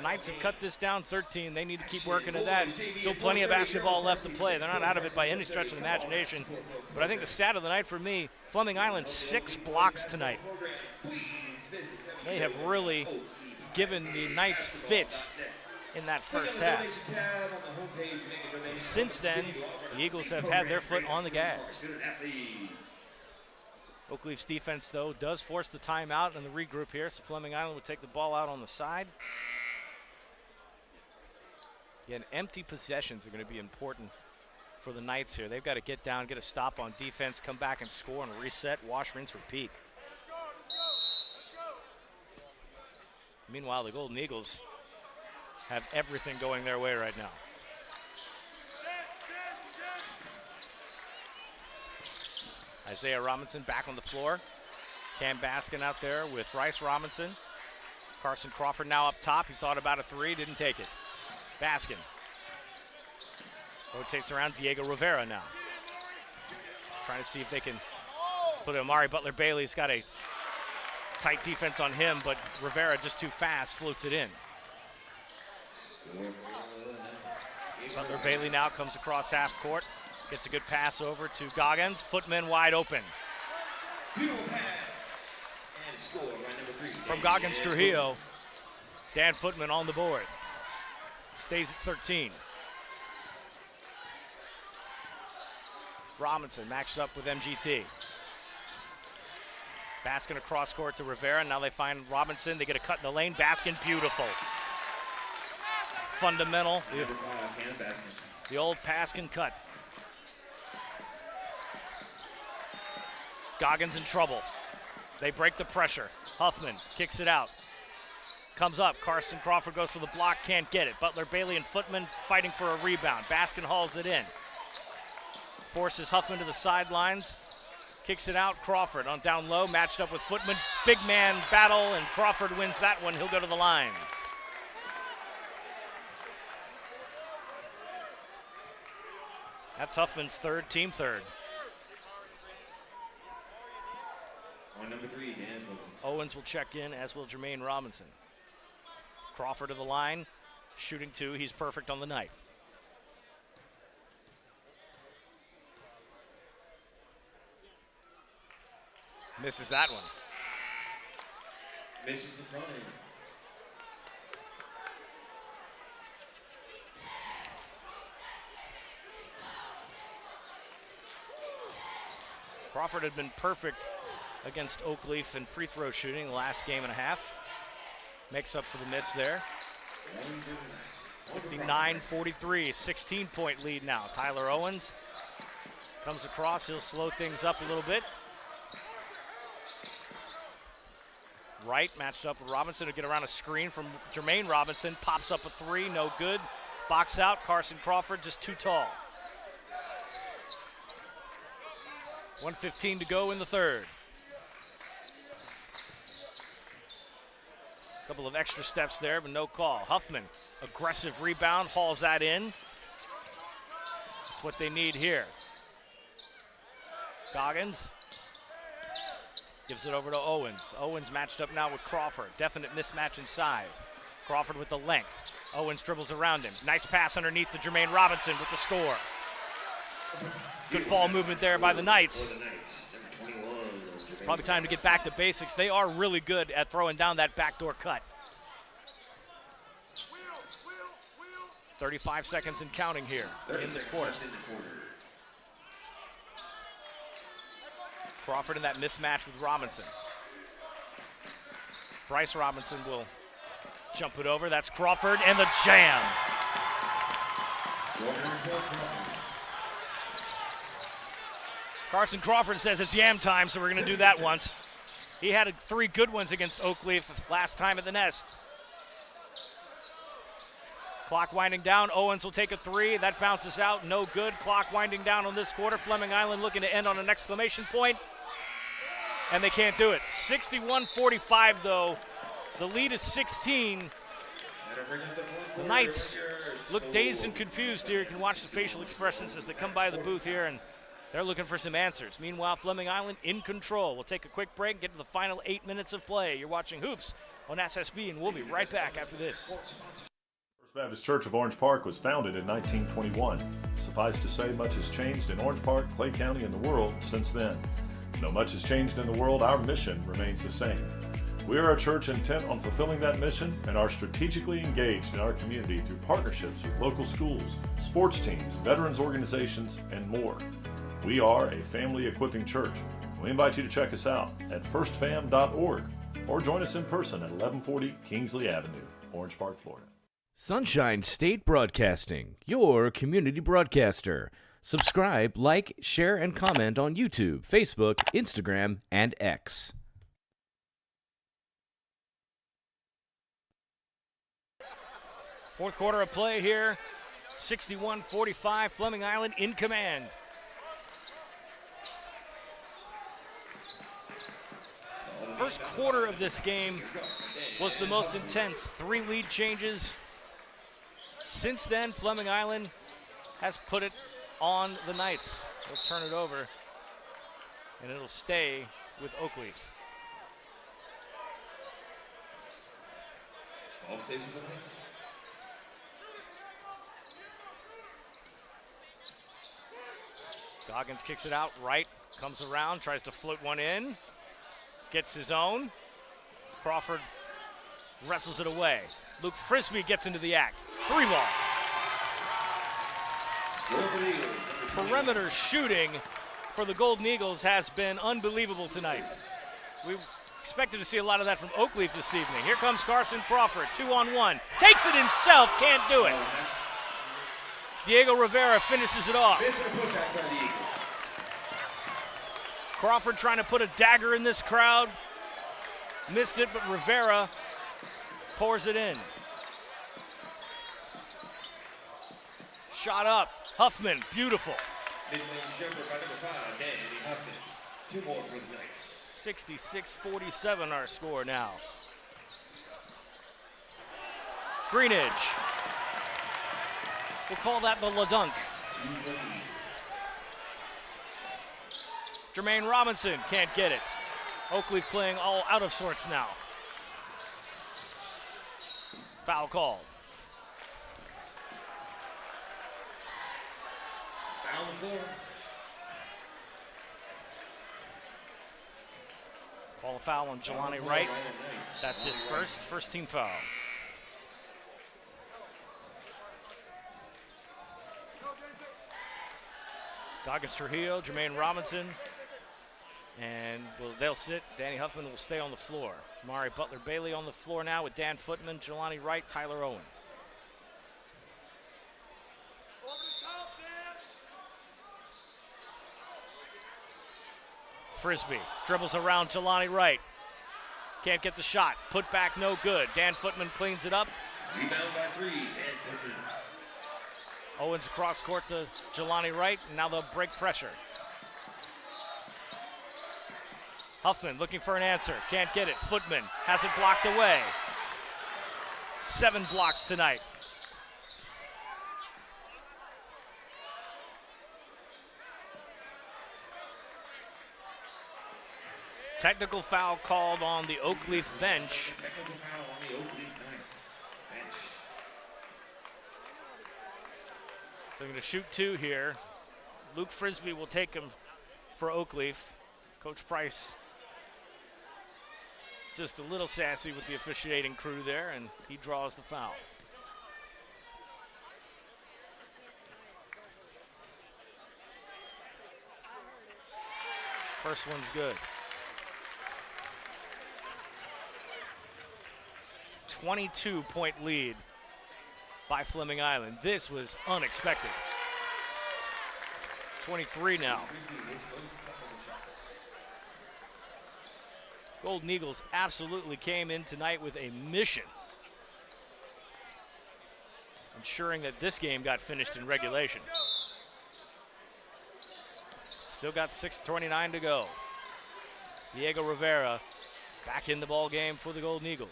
Knights have cut this down 13. They need to keep working at that. Still plenty of basketball left to play. They're not out of it by any stretch of the imagination. But I think the stat of the night for me, Fleming Island, 6 blocks tonight. They have really given the Knights fits in that first half. And since then, the Eagles have had their foot on the gas. Oakleaf's defense, though, does force the timeout and the regroup here, so Fleming Island will take the ball out on the side. Again, empty possessions are going to be important for the Knights here. They've got to get down, get a stop on defense, come back and score and reset, wash, rinse, repeat. Meanwhile, the Golden Eagles have everything going their way right now. Isaiah Robinson back on the floor. Cam Baskin out there with Bryce Robinson. Carson Crawford now up top. He thought about a three, didn't take it. Baskin rotates around. Diego Rivera now. Trying to see if they can put it. Amari Butler-Bailey's got a tight defense on him, but Rivera just too fast, floats it in. Butler-Bailey now comes across half court. Gets a good pass over to Goggins. Footman wide open. From Goggins Trujillo, Dan Footman on the board. Stays at 13. Robinson matched up with MGT. Baskin across court to Rivera. Now they find Robinson. They get a cut in the lane. Baskin, beautiful. Fundamental. The old Baskin cut. Goggins in trouble. They break the pressure. Huffman kicks it out. Comes up. Carson Crawford goes for the block. Can't get it. Butler-Bailey and Footman fighting for a rebound. Baskin hauls it in. Forces Huffman to the sidelines. Kicks it out. Crawford on down low. Matched up with Footman. Big man battle, and Crawford wins that one. He'll go to the line. That's Huffman's third, team third. On number 3, Dan Footman. Owens will check in, as will Jermaine Robinson. Crawford to the line, shooting 2. He's perfect on the night. Misses that one. Misses the front end. Crawford had been perfect against Oakleaf in free throw shooting the last game and a half. Makes up for the miss there. 59-43, 16-point lead now. Tyler Owens comes across. He'll slow things up a little bit. Wright matched up with Robinson to get around a screen from Jermaine Robinson. Pops up a 3, no good. Box out. Carson Crawford just too tall. 1:15 to go in the third. Couple of extra steps there, but no call. Huffman, aggressive rebound, hauls that in. That's what they need here. Goggins gives it over to Owens. Owens matched up now with Crawford. Definite mismatch in size. Crawford with the length. Owens dribbles around him. Nice pass underneath to Jermaine Robinson with the score. Good ball movement there by the Knights. Probably time to get back to basics. They are really good at throwing down that backdoor cut. 35 seconds and counting here in the quarter. Crawford in that mismatch with Robinson. Bryce Robinson will jump it over. That's Crawford and the jam. Carson Crawford says it's yam time, so we're going to do that once. He had 3 good ones against Oakleaf last time at the Nest. Clock winding down. Owens will take a 3. That bounces out. No good. Clock winding down on this quarter. Fleming Island looking to end on an exclamation point. And they can't do it. 61-45 though. The lead is 16. The Knights look dazed and confused here. You can watch the facial expressions as they come by the booth here, and they're looking for some answers. Meanwhile, Fleming Island in control. We'll take a quick break and get to the final 8 minutes of play. You're watching Hoops on SSB, and we'll be right back after this. First Baptist Church of Orange Park was founded in 1921. Suffice to say, much has changed in Orange Park, Clay County, and the world since then. Though much has changed in the world, our mission remains the same. We are a church intent on fulfilling that mission and are strategically engaged in our community through partnerships with local schools, sports teams, veterans organizations, and more. We are a family equipping church. We invite you to check us out at firstfam.org or join us in person at 1140 Kingsley Avenue, Orange Park, Florida. Sunshine State Broadcasting, your community broadcaster. Subscribe, like, share, and comment on YouTube, Facebook, Instagram, and X. Fourth quarter of play here, 61-45, Fleming Island in command. First quarter of this game was the most intense. 3 lead changes. Since then, Fleming Island has put it on the Knights. They'll turn it over, and it'll stay with Oakleaf. All stays with the Knights. Goggins kicks it out right, comes around, tries to float one in, gets his own. Crawford wrestles it away. Luke Frisbee gets into the act. 3 ball. Perimeter shooting for the Golden Eagles has been unbelievable tonight. We expected to see a lot of that from Oakleaf this evening. Here comes Carson Crawford, 2-on-1. Takes it himself, can't do it. Diego Rivera finishes it off. Crawford trying to put a dagger in this crowd. Missed it, but Rivera pours it in. Shot up. Huffman, beautiful. 66-47 our score now. Greenidge. We'll call that the LaDunk. Jermaine Robinson can't get it. Oakleaf playing all out of sorts now. Foul call. Foul on the floor. Call a foul on Jelani Wright. That's his first team foul. Goggins Trujillo, Jermaine Robinson, and they'll sit. Danny Huffman will stay on the floor. Mari Butler-Bailey on the floor now with Dan Footman, Jelani Wright, Tyler Owens. Frisbee dribbles around Jelani Wright. Can't get the shot. Put back, no good. Dan Footman cleans it up. Rebound by 3, Dan Footman. Owens across court to Jelani Wright, and now they'll break pressure. Huffman looking for an answer, can't get it. Footman has it blocked away. 7 blocks tonight. Technical foul called on the Oakleaf bench. Technical foul on the Oakleaf bench. So they're going to shoot 2 here. Luke Frisbee will take him for Oakleaf. Coach Price just a little sassy with the officiating crew there, and he draws the foul. First one's good. 22-point lead by Fleming Island. This was unexpected. 23 now. Golden Eagles absolutely came in tonight with a mission, ensuring that this game got finished in regulation. Still got 6:29 to go. Diego Rivera back in the ball game for the Golden Eagles.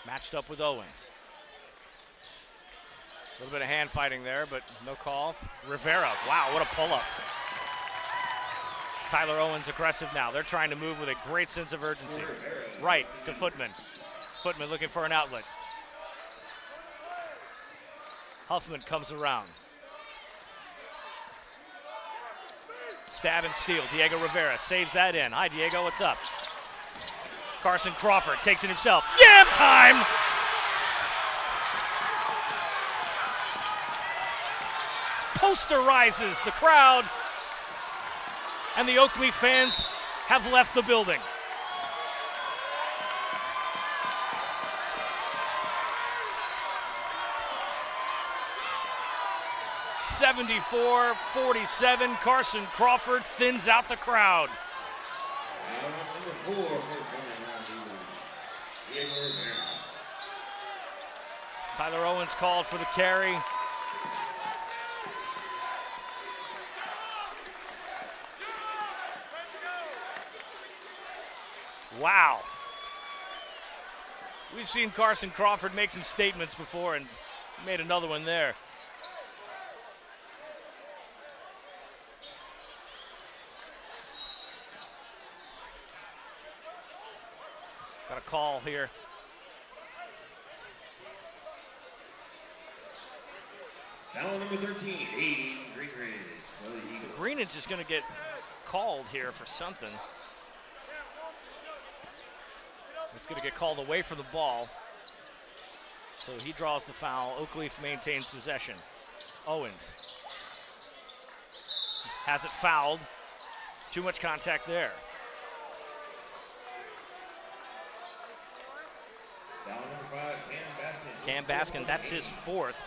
Matched up with Owens. A little bit of hand fighting there, but no call. Rivera, wow, what a pull-up. Tyler Owens aggressive now. They're trying to move with a great sense of urgency. Right to Footman. Footman looking for an outlet. Huffman comes around. Stab and steal. Diego Rivera saves that in. Hi, Diego, what's up? Carson Crawford takes it himself. Yam time! Posterizes the crowd, and the Oakleaf fans have left the building. (74-47). Carson Crawford thins out the crowd. Number 4 Diego Rivera. Tyler Owens called for the carry. Wow. We've seen Carson Crawford make some statements before and made another one there. Got a call here. Foul number 13, Aiden Greenridge. So Greenidge is going to get called here for something. It's going to get called away from the ball. So he draws the foul. Oakleaf maintains possession. Owens has it fouled. Too much contact there. Foul number 5, Cam Baskin, that's his fourth.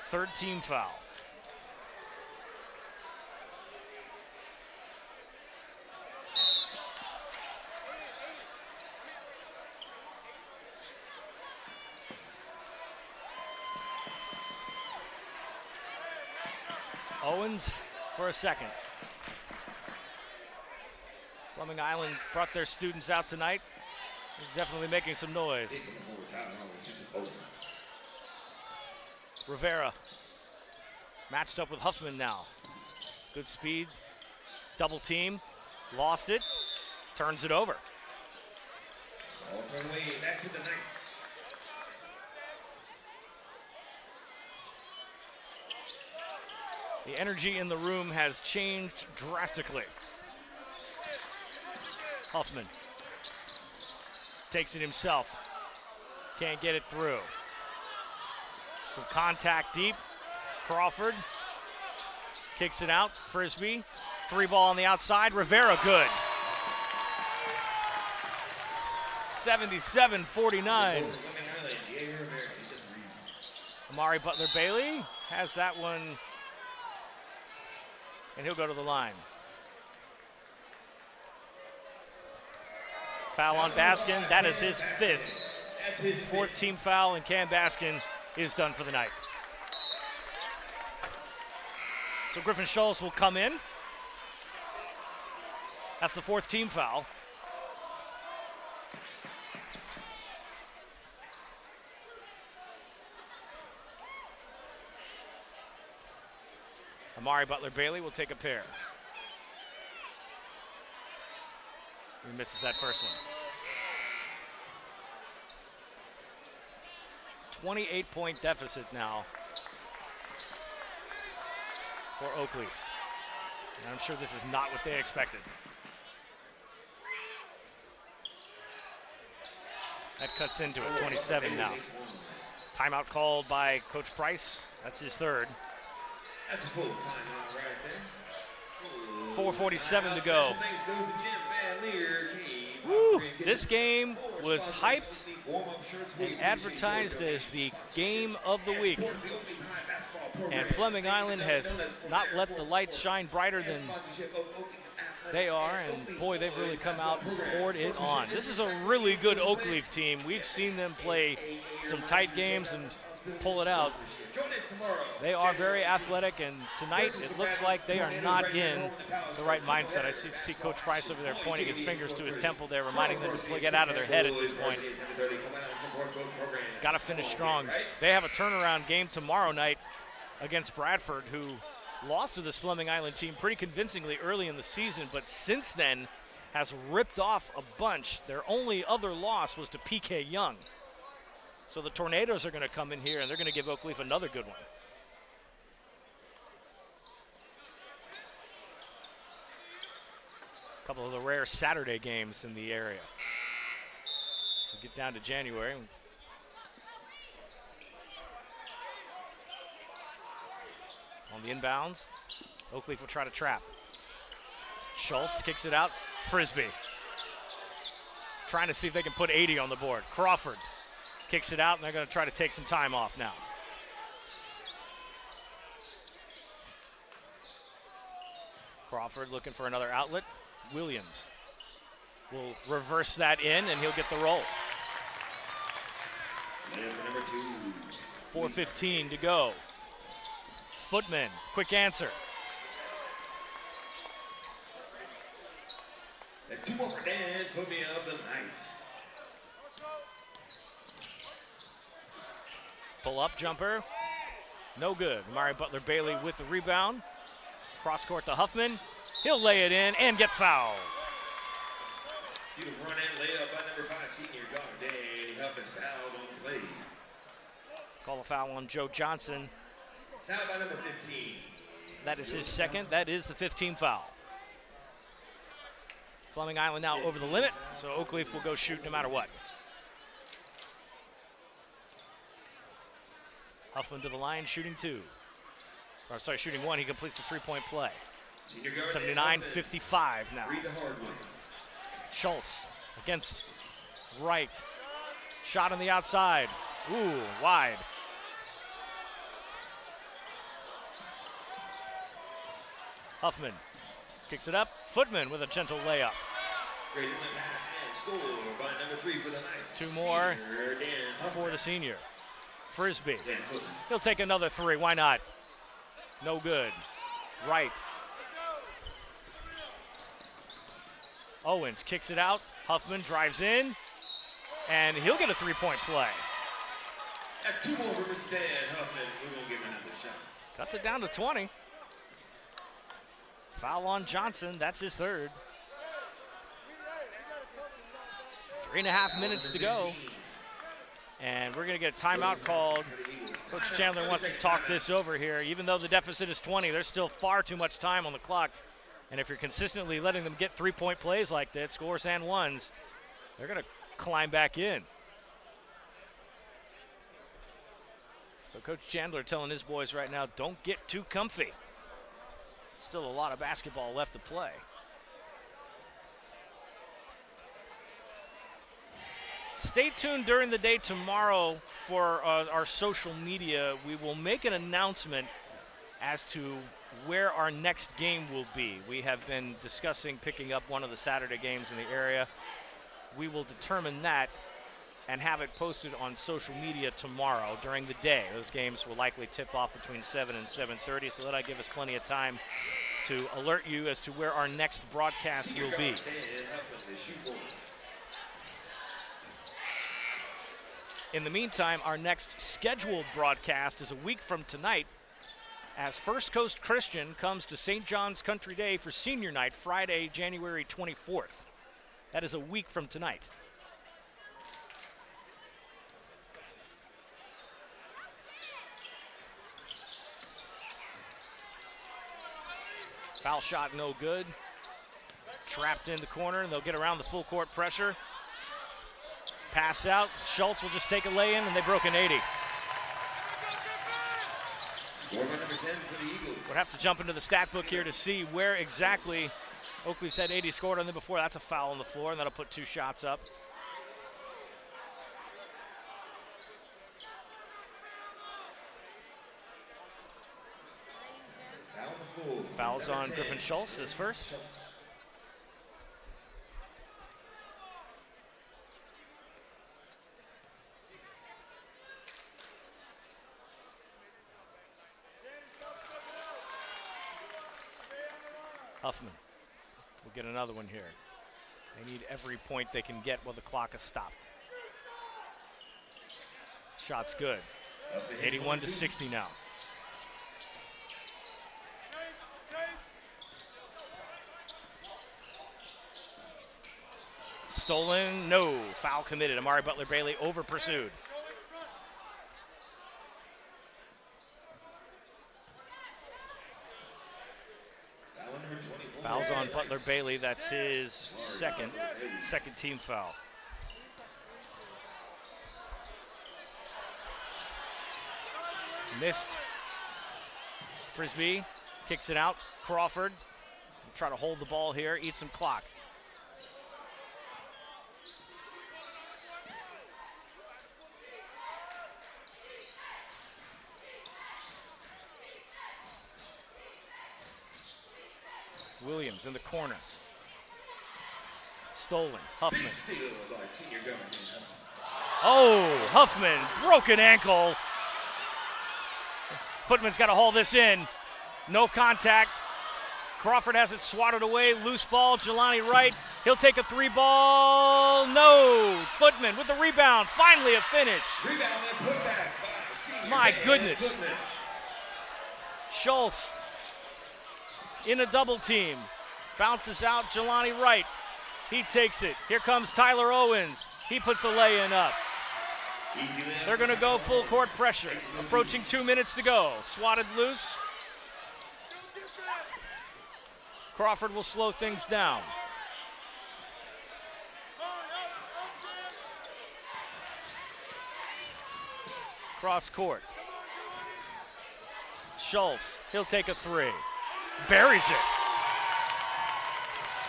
Third team foul. Owens for a second. Fleming Island brought their students out tonight. They're definitely making some noise. Rivera matched up with Huffman now. Good speed, double team, lost it, turns it over. Ball from Wade, back to the ninth. The energy in the room has changed drastically. Huffman takes it himself. Can't get it through. Some contact deep. Crawford kicks it out. Frisbee. 3 ball on the outside. Rivera good. 77-49. Amari Butler-Bailey has that one, and he'll go to the line. Foul on Baskin. That is his fifth. Fourth team foul, and Cam Baskin is done for the night. So Griffin Schultz will come in. That's the fourth team foul. Amari Butler-Bailey will take a pair. He misses that first one. 28-point deficit now for Oakleaf. And I'm sure this is not what they expected. That cuts into it, 27 now. Timeout called by Coach Price. That's his third. That's a full timeout right there. 4:47 to go. Woo. This game was hyped and advertised as the game of the week. And Fleming Island has not let the lights shine brighter than they are, and boy, they've really come out and poured it on. This is a really good Oakleaf team. We've seen them play some tight games and pull it out. They are very athletic, and tonight it looks like they are not in the right mindset. I see Coach Price over there pointing his fingers to his temple there, reminding them to get out of their head at this point. Got to finish strong. They have a turnaround game tomorrow night against Bradford, who lost to this Fleming Island team pretty convincingly early in the season, but since then has ripped off a bunch. Their only other loss was to PK Young. So the Tornadoes are going to come in here, and they're going to give Oakleaf another good one. A couple of the rare Saturday games in the area. So get down to January. On the inbounds, Oakleaf will try to trap. Schultz kicks it out. Frisbee. Trying to see if they can put 80 on the board. Crawford kicks it out, and they're going to try to take some time off now. Crawford looking for another outlet. Williams will reverse that in, and he'll get the roll. 4:15 to go. Footman, quick answer. That's 2 more for Dan, Footman of the Knights. Pull up jumper, no good. Amari Butler-Bailey with the rebound. Cross court to Huffman. He'll lay it in and get fouled. You run and lay up by number 5, senior guard Danny Huffman, fouled on play. Call a foul on Joe Johnson. Now by number 15. That is his second. That is the 15th foul. Fleming Island now over the limit, so Oakleaf will go shoot no matter what. Huffman to the line, shooting 2. Or sorry, shooting 1. He completes the 3-point play. 79-55 now. Schultz against Wright. Shot on the outside. Ooh, wide. Huffman kicks it up. Footman with a gentle layup. 2 more for the senior. Frisbee. He'll take another 3. Why not? No good. Wright. Owens kicks it out. Huffman drives in, and he'll get a 3-point play. That's 2 more for Mr. Dan Huffman. We're going to give him another shot. Cuts it down to 20. Foul on Johnson. That's his 3rd. 3.5 minutes to go. And we're going to get a timeout called. Coach Chandler wants to talk this over here. Even though the deficit is 20, there's still far too much time on the clock. And if you're consistently letting them get 3-point plays like that, scores and ones, they're going to climb back in. So Coach Chandler telling his boys right now, don't get too comfy. Still a lot of basketball left to play. Stay tuned during the day tomorrow for our social media. We will make an announcement as to where our next game will be. We have been discussing picking up one of the Saturday games in the area. We will determine that and have it posted on social media tomorrow during the day. Those games will likely tip off between 7 and 7:30, so that'll give us plenty of time to alert you as to where our next broadcast will be. In the meantime, our next scheduled broadcast is a week from tonight, as First Coast Christian comes to St. John's Country Day for senior night, Friday, January 24th. That is a week from tonight. Foul shot no good. Trapped in the corner, and they'll get around the full court pressure. Pass out. Schultz will just take a lay-in, and they broke an 80. We'll have to jump into the stat book here to see where exactly Oakleaf said 80 scored on them before. That's a foul on the floor, and that'll put 2 shots up. Fouls on Griffin Schultz is first. Huffman will get another one here. They need every point they can get while the clock is stopped. Shot's good. 81-60 now. Stolen, no. Foul committed. Amari Butler-Bailey over pursued. Fouls on Butler-Bailey. That's his second team foul. Missed. Frisbee kicks it out. Crawford will try to hold the ball here, eat some clock. Williams in the corner. Stolen. Huffman. Oh, Huffman, broken ankle. Footman's got to haul this in. No contact. Crawford has it swatted away. Loose ball. Jelani Wright. He'll take a three ball. No. Footman with the rebound. Finally a finish. My goodness. Schultz in a double team. Bounces out. Jelani Wright. He takes it. Here comes Tyler Owens. He puts a lay-in up. They're going to go full court pressure. Approaching 2 minutes to go. Swatted loose. Crawford will slow things down. Cross court. Schultz, he'll take a three. Buries it.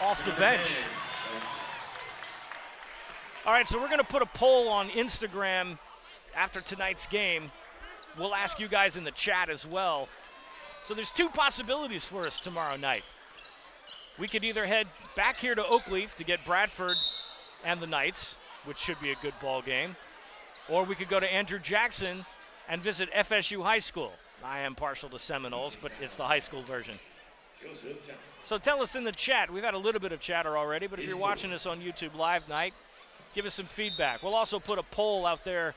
Off the bench. All right, so we're going to put a poll on Instagram after tonight's game. We'll ask you guys in the chat as well. So there's two possibilities for us tomorrow night. We could either head back here to Oakleaf to get Bradford and the Knights, which should be a good ball game, or we could go to Andrew Jackson and visit FSU High School. I am partial to Seminoles, but it's the high school version. So tell us in the chat. We've had a little bit of chatter already, but if you're watching this on YouTube Live night, give us some feedback. We'll also put a poll out there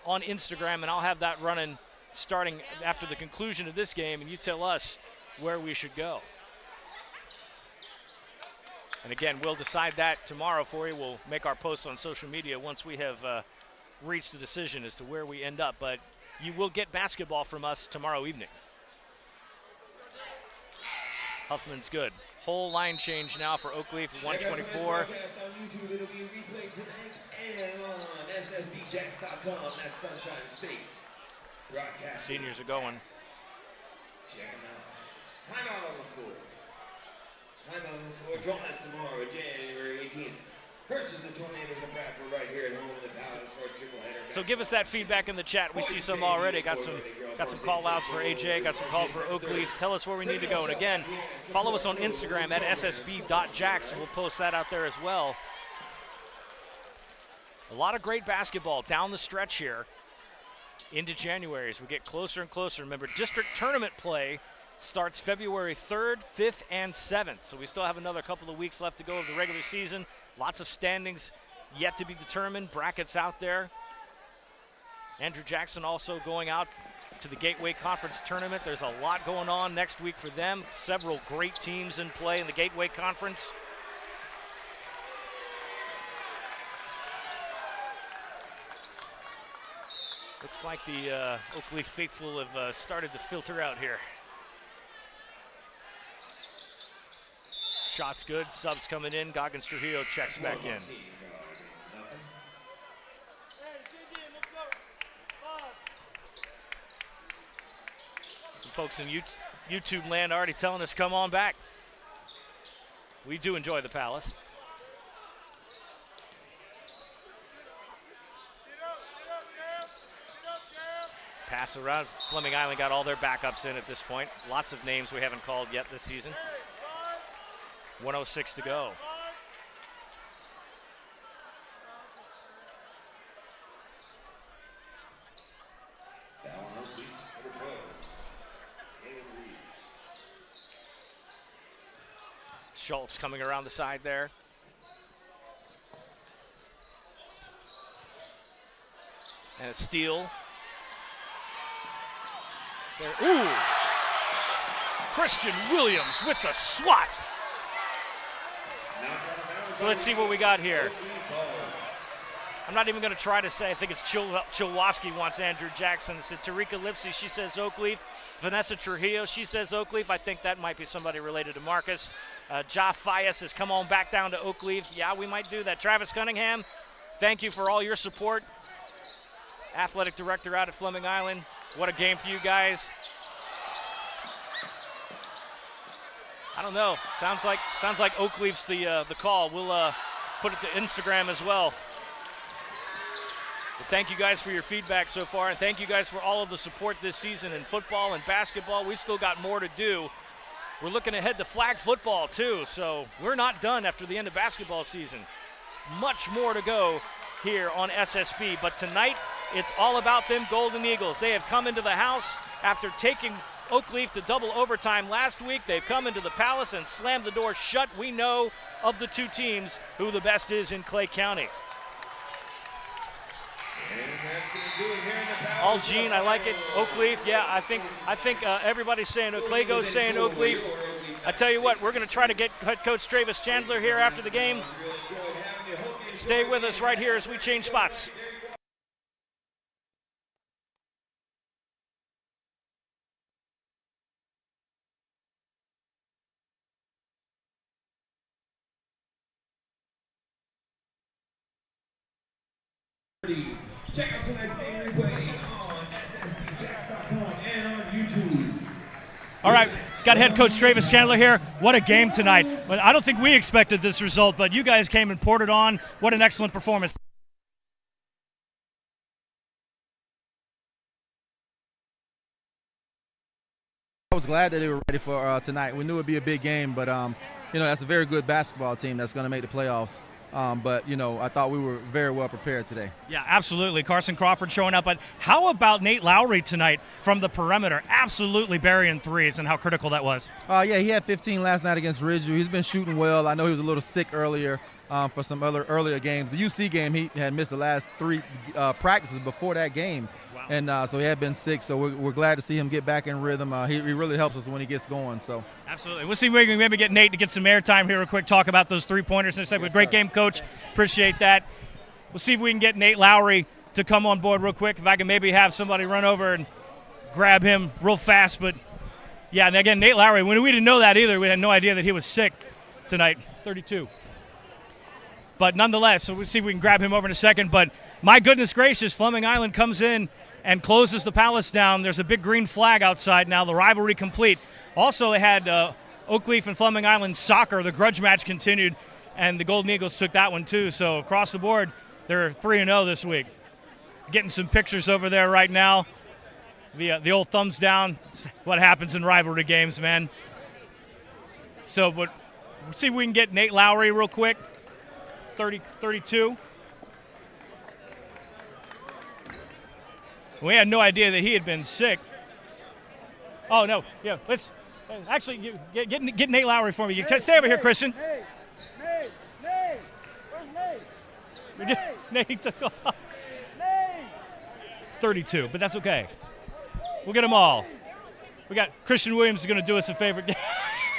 on Instagram, and I'll have that running starting after the conclusion of this game, and you tell us where we should go. And again, we'll decide that tomorrow for you. We'll make our posts on social media once we have reached a decision as to where we end up. But you will get basketball from us tomorrow evening. Huffman's good. Whole line change now for Oakleaf at 124. Seniors are going. Join us tomorrow, January 18th. Versus the Tornadoes of Bradford right here at home in the Palace for a triple header. So give us that feedback in the chat. We see some already. Got some call outs for AJ, got some calls for Oakleaf. Tell us where we need to go. And again, follow us on Instagram at ssb.jacks, and we'll post that out there as well. A lot of great basketball down the stretch here into January as we get closer and closer. Remember, district tournament play starts February 3rd, 5th, and 7th. So we still have another couple of weeks left to go of the regular season. Lots of standings yet to be determined. Brackets out there. Andrew Jackson also going out to the Gateway Conference Tournament. There's a lot going on next week for them. Several great teams in play in the Gateway Conference. Looks like the Oakleaf faithful have started to filter out here. Shot's good, subs coming in. Goggins Trujillo checks back in. Some folks in YouTube land already telling us come on back. We do enjoy the Palace. Pass around. Fleming Island got all their backups in at this point. Lots of names we haven't called yet this season. 1:06 to go. Schultz coming around the side there. And a steal. There. Ooh! Christian Williams with the swat. So let's see what we got here. I'm not even going to try to say. I think it's Chilwaski wants Andrew Jackson. It's Tarika Lipsy. She says Oakleaf. Vanessa Trujillo. She says Oakleaf. I think that might be somebody related to Marcus. Ja Fias has come on back down to Oakleaf. Yeah, we might do that. Travis Cunningham, thank you for all your support. Athletic director out at Fleming Island. What a game for you guys. I don't know. Sounds like Oakleaf's the call. We'll put it to Instagram as well. But thank you guys for your feedback so far, and thank you guys for all of the support this season in football and basketball. We've still got more to do. We're looking ahead to flag football too, so we're not done after the end of basketball season. Much more to go here on SSB, but tonight it's all about them Golden Eagles. They have come into the house after taking Oakleaf to double overtime last week. They've come into the Palace and slammed the door shut. We know of the two teams who the best is in Clay County. All Gene, I like it. Oakleaf, yeah, I think everybody's saying Claygo's saying Oakleaf. I tell you what, we're going to try to get head coach Travis Chandler here after the game. Stay with us right here as we change spots. Check out tonight's game replay on ssbjacks.com and on YouTube. All right, got head coach Travis Chandler here. What a game tonight. But I don't think we expected this result, but you guys came and poured it on. What an excellent performance. I was glad that they were ready for tonight. We knew it would be a big game, but that's a very good basketball team that's going to make the playoffs. But I thought we were very well prepared today. Yeah, absolutely. Carson Crawford showing up. But how about Nate Lowry tonight from the perimeter? Absolutely burying threes, and how critical that was. Yeah, he had 15 last night against Ridgeview. He's been shooting well. I know he was a little sick earlier for some earlier games. The UC game, he had missed the last 3 practices before that game. Wow. And so he had been sick, so we're glad to see him get back in rhythm. He really helps us when he gets going. So absolutely. We'll see if we can maybe get Nate to get some airtime here real quick, talk about those three-pointers. Yes, great game, Coach. Appreciate that. We'll see if we can get Nate Lowry to come on board real quick, if I can maybe have somebody run over and grab him real fast. But, yeah, and again, Nate Lowry, we didn't know that either. We had no idea that he was sick tonight, 32. But nonetheless, so we'll see if we can grab him over in a second. But my goodness gracious, Fleming Island comes in and closes the Palace down. There's a big green flag outside now, the rivalry complete. Also, they had Oakleaf and Fleming Island soccer. The grudge match continued, and the Golden Eagles took that one too. So across the board, they're 3-0 this week. Getting some pictures over there right now. The old thumbs down. It's what happens in rivalry games, man. So, but we'll see if we can get Nate Lowry real quick. 32. We had no idea that he had been sick. Oh, no. Yeah, let's actually get Nate Lowry for me. Stay over here, Christian. Nate! Where's Nate? Nate took off. 32, but that's okay. We'll get them all. We got Christian Williams is going to do us a favor.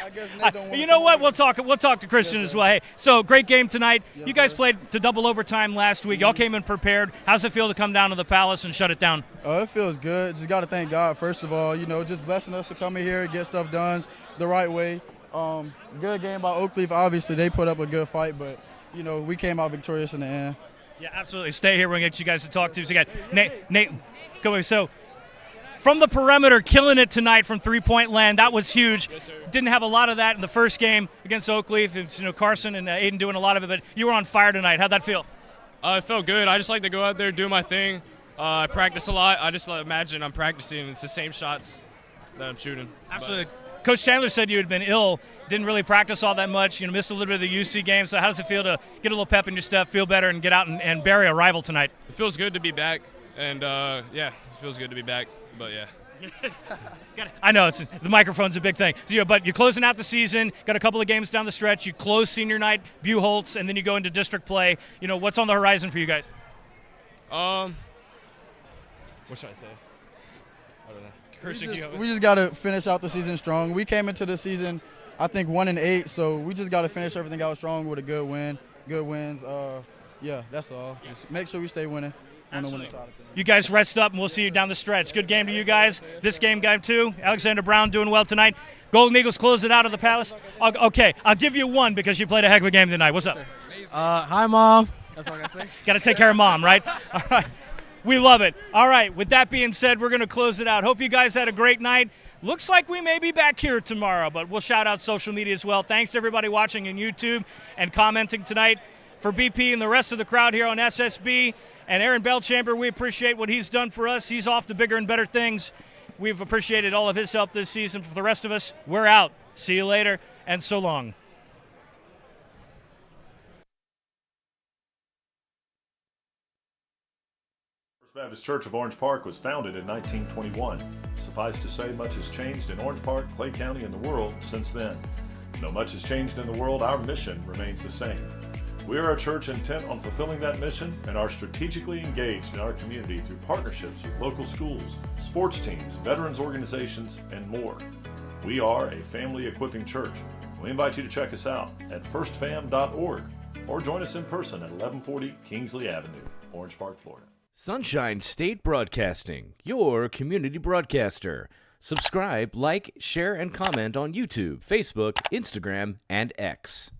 I guess Nate don't want you know what? We'll talk to Christian as well. Hey, so great game tonight. Yes, you guys sir. played to double overtime last week. Y'all came in prepared. How's it feel to come down to the Palace and shut it down? It feels good. Just got to thank God, first of all, just blessing us to come in here and get stuff done the right way. Good game by Oakleaf. Obviously, they put up a good fight, but, we came out victorious in the end. Yeah, absolutely. Stay here. We're going to get you guys to talk to. So you got Nate, go away. So from the perimeter, killing it tonight from three-point land. That was huge. Yes, sir. Didn't have a lot of that in the first game against Oakleaf. It's, Carson and Aiden doing a lot of it, but you were on fire tonight. How'd that feel? It felt good. I just like to go out there, do my thing. I practice a lot. I just imagine I'm practicing. It's the same shots that I'm shooting. Absolutely. Coach Chandler said you had been ill, didn't really practice all that much, missed a little bit of the UC game. So how does it feel to get a little pep in your step, feel better, and get out and bury a rival tonight? It feels good to be back, and it feels good to be back. But yeah. I know the microphone's a big thing. But you're closing out the season, got a couple of games down the stretch. You close senior night, Buchholz, and then you go into district play. What's on the horizon for you guys? What should I say? I don't know. We just got to finish out the season strong. We came into the season, I think, 1-8, so we just got to finish everything out strong with a good win. Good wins. That's all. Just make sure we stay winning on the winning side of things. You guys rest up, and we'll see you down the stretch. Good game to you guys. This game too. Alexander Brown doing well tonight. Golden Eagles close it out of the Palace. Okay, I'll give you one because you played a heck of a game tonight. What's up? Hi, Mom. That's all I gotta say. Got to take care of Mom, right? All right. We love it. All right, with that being said, we're going to close it out. Hope you guys had a great night. Looks like we may be back here tomorrow, but we'll shout out social media as well. Thanks to everybody watching on YouTube and commenting tonight. For BP and the rest of the crowd here on SSB and Aaron Belchamber, we appreciate what he's done for us. He's off to bigger and better things. We've appreciated all of his help this season. For the rest of us, we're out. See you later, and so long. Baptist Church of Orange Park was founded in 1921. Suffice to say, much has changed in Orange Park, Clay County, and the world since then. Though much has changed in the world, our mission remains the same. We are a church intent on fulfilling that mission and are strategically engaged in our community through partnerships with local schools, sports teams, veterans organizations, and more. We are a family equipping church. We invite you to check us out at firstfam.org or join us in person at 1140 Kingsley Avenue, Orange Park, Florida. Sunshine State Broadcasting, your community broadcaster. Subscribe, like, share, and comment on YouTube, Facebook, Instagram, and X.